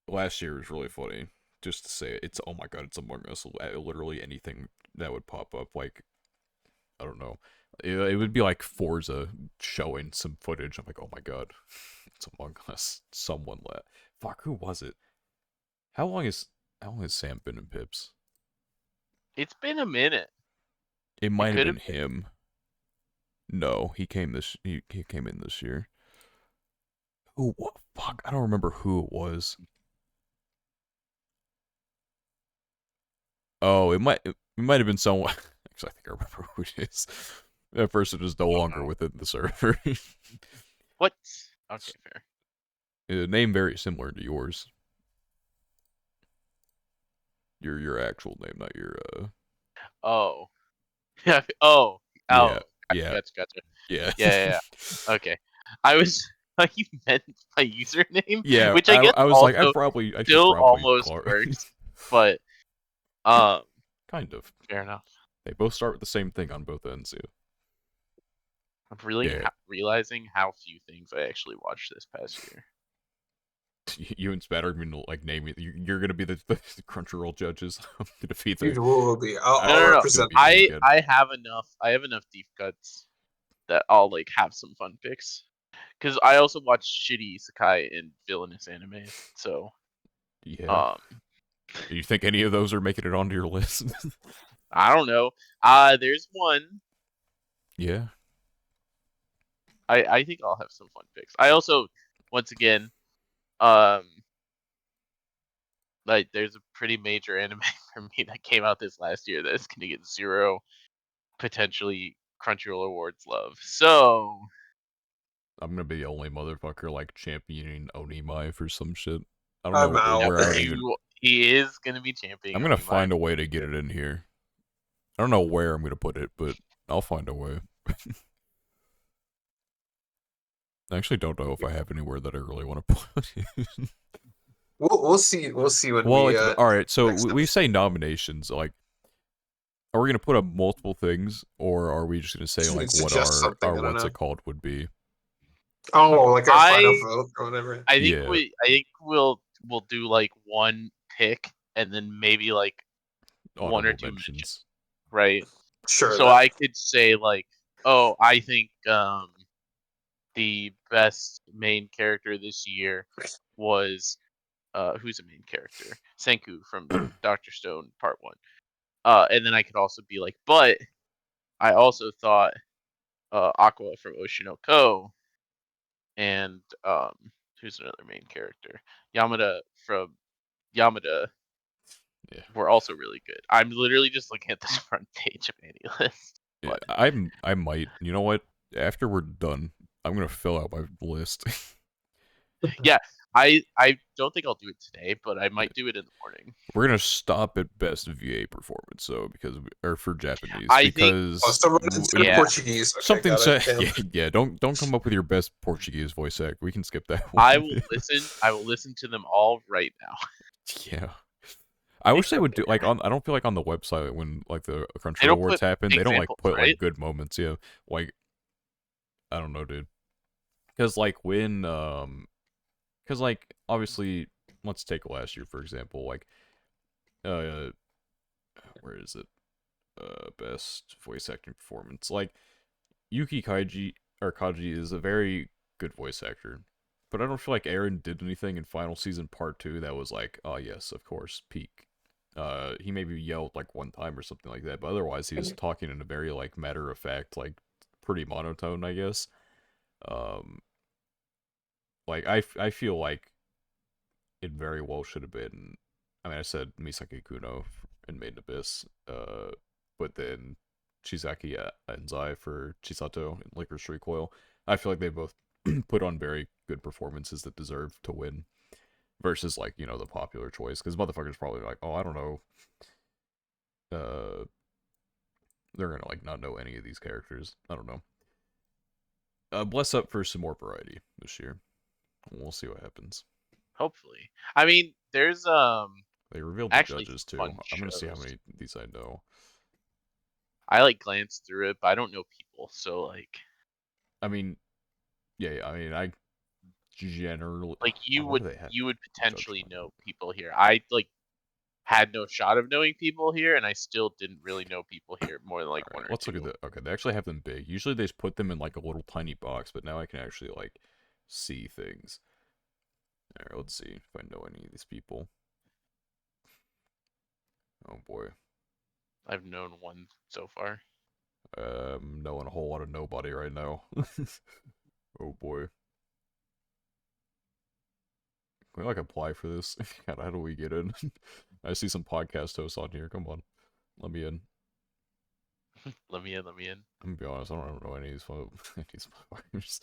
last year was really funny. Just to say, it's oh my god, it's Among Us. Literally anything that would pop up, like I don't know. It would be like Forza showing some footage. I'm like, oh my god, it's Among Us. Someone let. Fuck, who was it? How long is Sam been in Pips? It's been a minute. It It might have could been have. him. No, he came in this year. Who? What? Fuck, I don't remember who it was. Oh, it might have been someone. Actually, I think I remember who it is. That person is no Oh longer no. within the server. What? Okay, fair. Name very similar to yours. Your actual name, not your Oh. Yeah. Oh. Yeah, Oh. yeah, Gotcha. yeah. Yeah. Okay. I was. You meant my username, Yeah, which I guess I was like, also I should still probably almost call works, but um, kind of. fair enough. They both start with the same thing on both ends, I'm really yeah. realizing how few things I actually watched this past year. You and Spatter gonna like name it. You're gonna be the Crunchyroll judges. I'm gonna be Dude, the. will be. I'll No. It's gonna represent. be me again. I have enough. I have enough deep cuts that I'll like have some fun picks. Because I also watch shitty isekai and villainous anime. So, Yeah. um, Do you think any of those are making it onto your list? I don't know. There's one. Yeah. I think I'll have some fun picks. I also, once again, um, like there's a pretty major anime for me that came out this last year that's gonna get 0 potentially Crunchyroll Awards love. So, I'm gonna be the only motherfucker like championing Onimai for some shit. I don't I'm know out. where I would even. He is gonna be champion. I'm gonna find a way to get it in here. I don't know where I'm gonna put it, but I'll find a way. I actually don't know if I have anywhere that I really want to put it. We'll see. We'll see when Well, we. it's all right. So Next we say episode. nominations. Like, are we gonna put up multiple things, or are we just gonna say Should we like what suggest something? our I don't what's know. it called would be? Oh, like our final I vote or whatever. Yeah, I think we'll do like one pick and then maybe like one or honorable two mentions, mentions. right? Sure. So That. I could say like, oh, I think the best main character this year was who's the main character? Senku from Doctor Stone Part 1. And then I could also be like, but I also thought Aqua from Oshinoko and who's another main character? Yamada from Yamada Yeah, were also really good. I'm literally just looking at this front page of any list. yeah. But I might. You know what? After we're done, I'm gonna fill out my list. yeah, I don't think I'll do it today, but I might do it in the morning. We're gonna stop at best VA performance, so or for Japanese, I think Oh, because so we're gonna do yeah, Portuguese. Okay, something got it. said, Damn. yeah. Don't come up with your best Portuguese voice act. We can skip that I one. will listen. I will listen to them all right now. Yeah. I wish they Except would do like on. I don't feel like on the website when like the they Crunchyroll don't awards put happen, they don't like examples, put right? like good moments. Yeah, like I don't know, dude. Because like because like obviously, let's take last year for example. Like, uh, where is it? Best voice acting performance. Like Yuki Kaji is a very good voice actor, but I don't feel like Aaron did anything in Final Season Part 2 that was like, oh yes, of course, peak. He maybe yelled like one time or something like that, but otherwise he was talking in a very like matter of fact, like pretty monotone, I guess. Um, like I feel like it very well should have been. I mean, I said Misaki Kuno in Maiden Abyss, but then Chizaki Enzai for Chisato and Licorice Recoil. I feel like they both put on very good performances that deserve to win versus like the popular choice because motherfuckers probably like, oh, I don't know, they're gonna like not know any of these characters. I don't know. Bless up for some more variety this year. We'll see what happens. Hopefully. I mean, there's They revealed the actually judges some too. fun I'm gonna see how shows. many of these I know. I like glanced through it, but I don't know people, so like I mean, yeah. I mean, I generally. you What do they have? you would Judge potentially lineup. know people here. I like had no shot of knowing people here, and I still didn't really know people here more than like All one right, or let's look at two. the. Okay, they actually have them big. Usually they just put them in like a little tiny box, but now I can actually like see things. All right, let's see if I know any of these people. Oh boy, I've known one so far. knowing a whole lot of nobody right now. Oh boy, can we like apply for this? God, how do we get in? I see some podcast hosts on here. Come on, let me in. Let me in. Let me in. I'm gonna be honest, I don't know any of these these motherfuckers.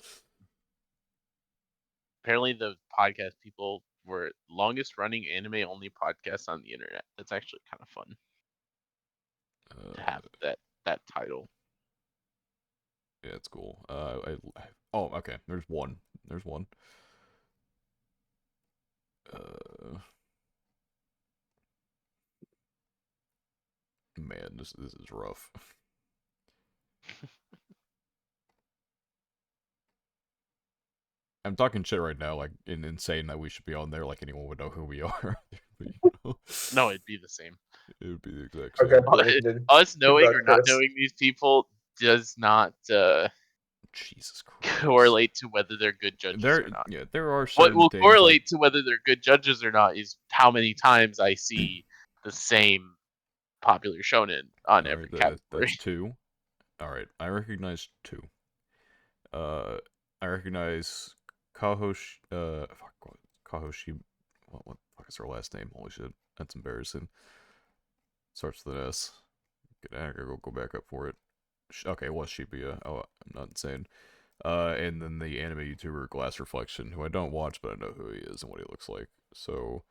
Apparently, the podcast people were longest running anime only podcast on the internet. That's actually kind of fun to have that title. Yeah, it's cool. Oh, okay. There's one. There's one. Man, this is rough. I'm talking shit right now, like insane that we should be on there, like anyone would know who we are. But, No, it'd be the same. it would be the exact Okay, same. Brandon. Us knowing Goodbye, or not Chris. knowing these people does not Jesus Christ. correlate to whether they're good judges or not. There are What certain will things like correlate to whether they're good judges or not is how many times I see the same popular shonen on all right, every category. that's two. All right, I recognize two. Uh, I recognize Kahoshi. Kahoshi. What the fuck is her last name? Holy shit, that's embarrassing. Starts with an S. I gotta go back up for it. Okay, it was Shibuya. Oh, I'm not insane. And then the anime YouTuber Glass Reflection, who I don't watch, but I know who he is and what he looks like. So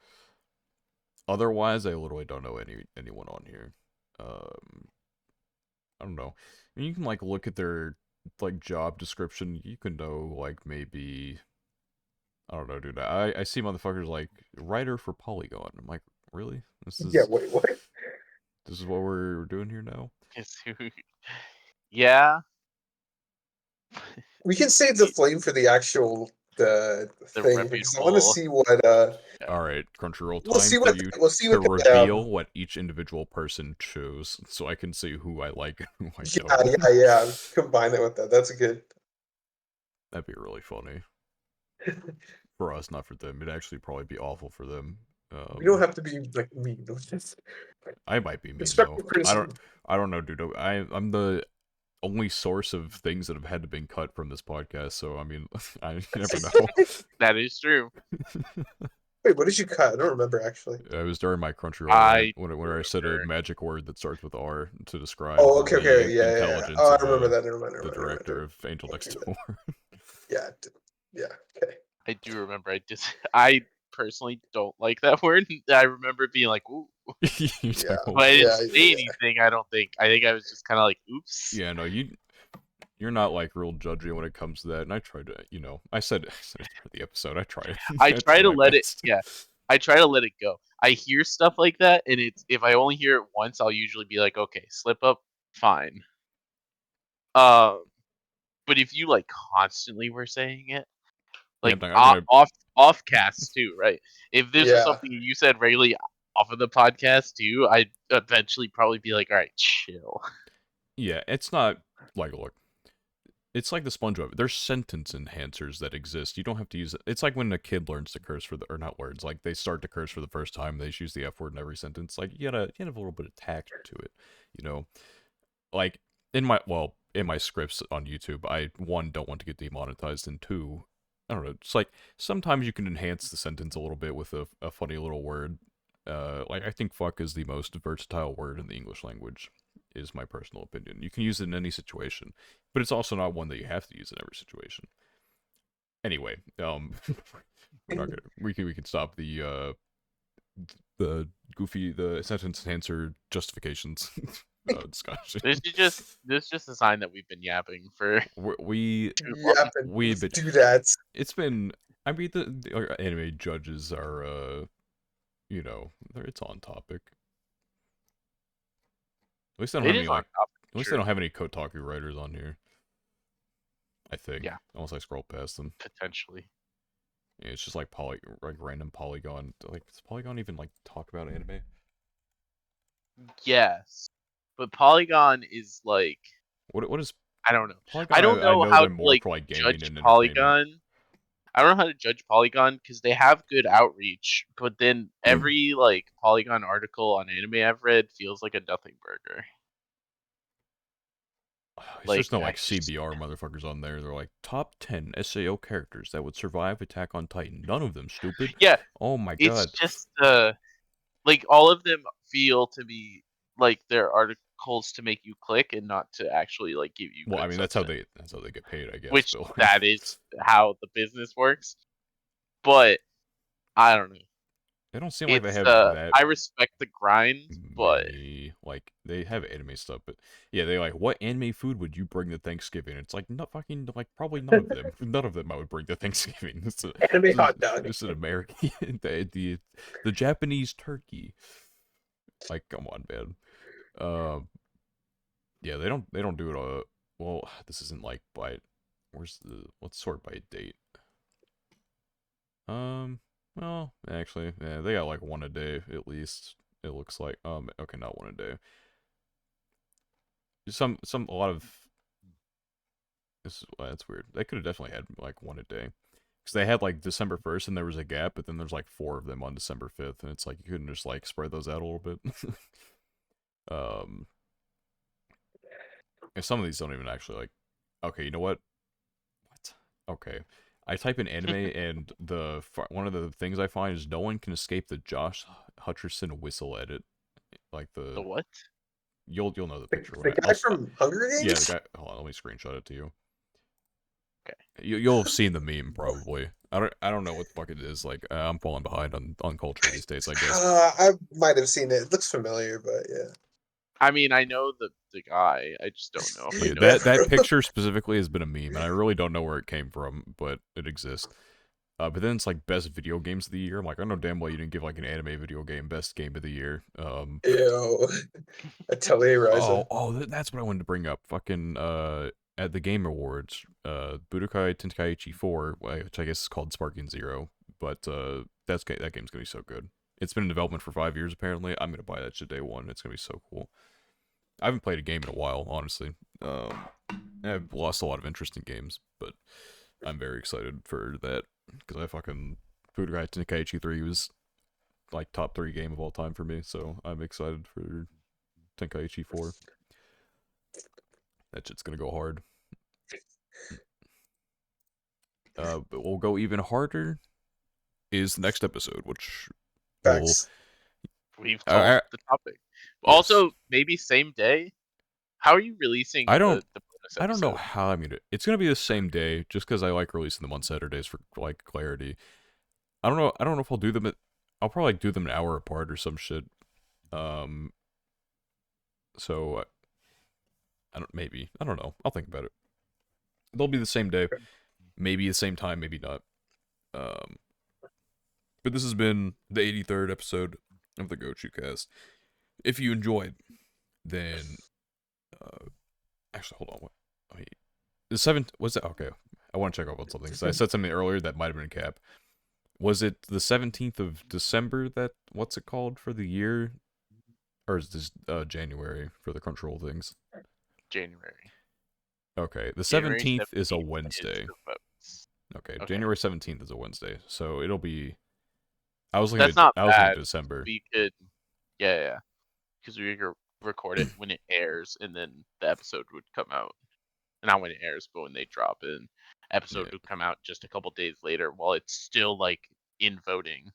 otherwise, I literally don't know anyone on here. I don't know. And you can like look at their like job description. You can know like maybe I don't know, dude. I see motherfuckers like writer for Polygon. I'm like, really? Yeah, wait, what? This is what we're doing here now? Yeah, We can save the flame for the actual the thing because I want to reputable. see what Yeah. All right, Crunchyroll, we'll time see for what you we'll see to what the reveal what each individual person chose, so I can see who I like and who I yeah, don't. yeah. Combine it with that. That's a good. That'd be really funny for us, not for them. It'd actually probably be awful for them. We don't have to be like mean with this. I might be mean though. Constructive criticism. I don't know, dude. I'm the only source of things that have had to been cut from this podcast, so I mean, I never know. That is true. Wait, what did you cut? I don't remember actually. It was during my Crunchyroll rant I when I said a remember. magic word that starts with R to describe Oh, okay, the yeah, yeah, yeah. intelligence Oh, I of remember that. Never the director of Angel Don't Next do that. Door. Yeah, yeah. Okay. I do remember. I personally don't like that word. I remember being like, "Ooh," You Yeah, don't- but I didn't yeah, say anything. I don't think. I think I was just kind of like, "Oops." yeah, no, you're not like real judgy when it comes to that. And I tried to, I said it for the episode. I tried. I I try tried to my let it. best. Yeah, I try to let it go. I hear stuff like that, and it's if I only hear it once, I'll usually be like, "Okay, slip up, fine." Um, but if you like constantly were saying it, Yeah, like I'm gonna. off cast too, right? If this was yeah. something you said regularly off of the podcast too, I'd eventually probably be like, "All right, chill." Yeah, it's not like look. It's like the SpongeBob. There's sentence enhancers that exist. You don't have to use it. It's like when a kid learns to curse or not learns. Like they start to curse for the first time. They just use the F word in every sentence. Like you gotta have a little bit of tact to it. You know, like in my scripts on YouTube, I one don't want to get demonetized, and two, I don't know. It's like sometimes you can enhance the sentence a little bit with a funny little word. Like I think fuck is the most versatile word in the English language, is my personal opinion. You can use it in any situation, but it's also not one that you have to use in every situation. Anyway, we're not gonna we can stop the the sentence enhancer justifications discussion. This is just a sign that we've been yapping for We too Yeah, long. but we've been do that. it's been I mean the our anime judges are it's on topic. At least they don't It have is any on like top. at least they True. don't have any Kotaku writers on here. I think Yeah, unless I scroll past them. potentially. Yeah, it's just like random Polygon. Like does Polygon even like talk about anime? Yes, but Polygon is like What is I don't know. Polygon? I don't I know know how them to more like for like gaming judge and entertainment. Polygon. I don't know how to judge Polygon because they have good outreach, but then every like Polygon article on anime I've read feels like a nothing burger. It's Like just no I like just CBR motherfuckers on there. They're like top 10 SAO characters that would survive Attack on Titan. None of them stupid. yeah, Oh my it's god. just like all of them feel to me like they're articles to make you click and not to actually like give you Well, I good mean substance, that's how they get paid, I guess, which Bill. that is how the business works. But I don't know. They don't seem like they It's have that I respect the grind, but many like they have anime stuff, but yeah, they like what anime food would you bring to Thanksgiving? It's like not fucking like probably none of them. None of them I would bring to Thanksgiving. Anime hot dog. This is an American the Japanese turkey. Like come on, man. Um yeah, they don't do it well, this isn't like by let's sort by date. Um well, actually, yeah, they got like one a day at least. It looks like okay, not one a day. A lot of this. That's weird. They could have definitely had like one a day because they had like December 1st and there was a gap, but then there's like four of them on December 5th, and it's like you couldn't just like spread those out a little bit. um, and some of these don't even actually like. Okay, you know what? What? Okay, I type in anime and one of the things I find is no one can escape the Josh Hutcherson whistle edit. Like the what? you'll know the picture when The guy I'll from Hunger yeah, the Games? guy. Hold on, let me screenshot it to you. Okay. You'll have seen the meme probably. I don't know what the fuck it is. Like I'm falling behind on culture these days, I guess. I might have seen it. It looks familiar, but yeah. I mean, I know the guy. I just don't know if I Yeah, know Yeah, the that bro. picture specifically has been a meme, and I really don't know where it came from, but it exists. But then it's like best video games of the year. I'm like, I know damn well you didn't give like an anime video game best game of the year. Ew. Atelier Ryza. That's what I wanted to bring up. Fucking at the Game Awards, Budokai Tenkaichi 4, which I guess is called Sparking Zero, but that game's gonna be so good. It's been in development for 5 years apparently. I'm gonna buy that shit day one. It's gonna be so cool. I haven't played a game in a while, honestly. I've lost a lot of interest in games, but I'm very excited for that because I fucking Budokai Tenkaichi 3 was like top 3 game of all time for me, so I'm excited for Tenkaichi 4. That shit's gonna go hard. But we'll go even harder is the next episode, which will Facts. We've told I, the topic. yes. Also, maybe same day. How are you releasing I don't the bonus I don't know episode? how I'm gonna. It's gonna be the same day, just because I like releasing them on Saturdays for like clarity. I don't know. I don't know if I'll do them. I'll probably do them an hour apart or some shit. Um. So I don't. Maybe I don't know. I'll think about it. They'll be the same day. Maybe the same time. Maybe not. Um. But this has been the 83rd episode of the Gochuucast. If you enjoyed, then actually hold on. What? Wait. The seventh was it? Okay. I want to check up on something. So I said something earlier that might have been a cap. Was it the 17th of December that what's it called for the year? Or is this January for the Crunchyroll things? January. Okay. The January 17th is a 17th is Wednesday. the votes. Okay. Okay. January 17th is a Wednesday. So it'll be That's not I was looking at bad. December. We could, yeah. Because we could record it when it airs, and then the episode would come out. Not when it airs, but when they drop it. And episode Yeah. would come out just a couple days later while it's still like in voting.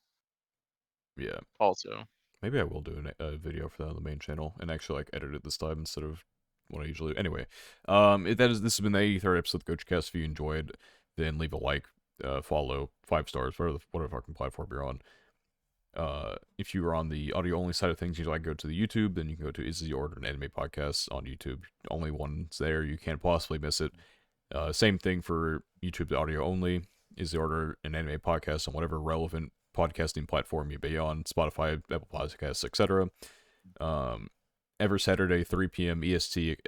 Yeah. Also, Maybe I will do a video for that on the main channel and actually like edit it this time instead of what I usually do. Anyway, this has been the 83rd episode of Gochuucast. If you enjoyed, then leave a like, follow, 5 stars, whatever fucking platform you're on. If you are on the audio only side of things, you like go to the YouTube, then you can go to Is the Order an Anime Podcast on YouTube. Only one's there, you can't possibly miss it. Same thing for YouTube audio only. Is the Order an Anime Podcast on whatever relevant podcasting platform you be on, Spotify, Apple Podcasts, etc. Um, every Saturday, 3 p.m. EST,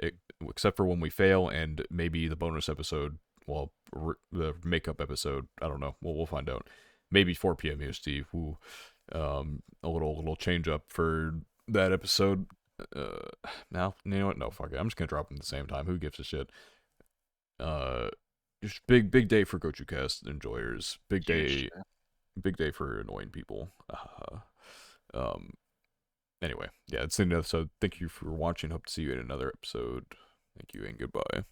except for when we fail, and maybe the bonus episode, well, the makeup episode. I don't know. We'll find out. Maybe 4 p.m. EST. Ooh, a little change up for that episode. Now you know what? No, fuck it. I'm just gonna drop them at the same time. Who gives a shit? Uh, just big day for Gochuucast enjoyers. huge. Big day for annoying people. Um. Anyway, yeah, it's the end of the episode. Thank you for watching. Hope to see you in another episode. Thank you and goodbye.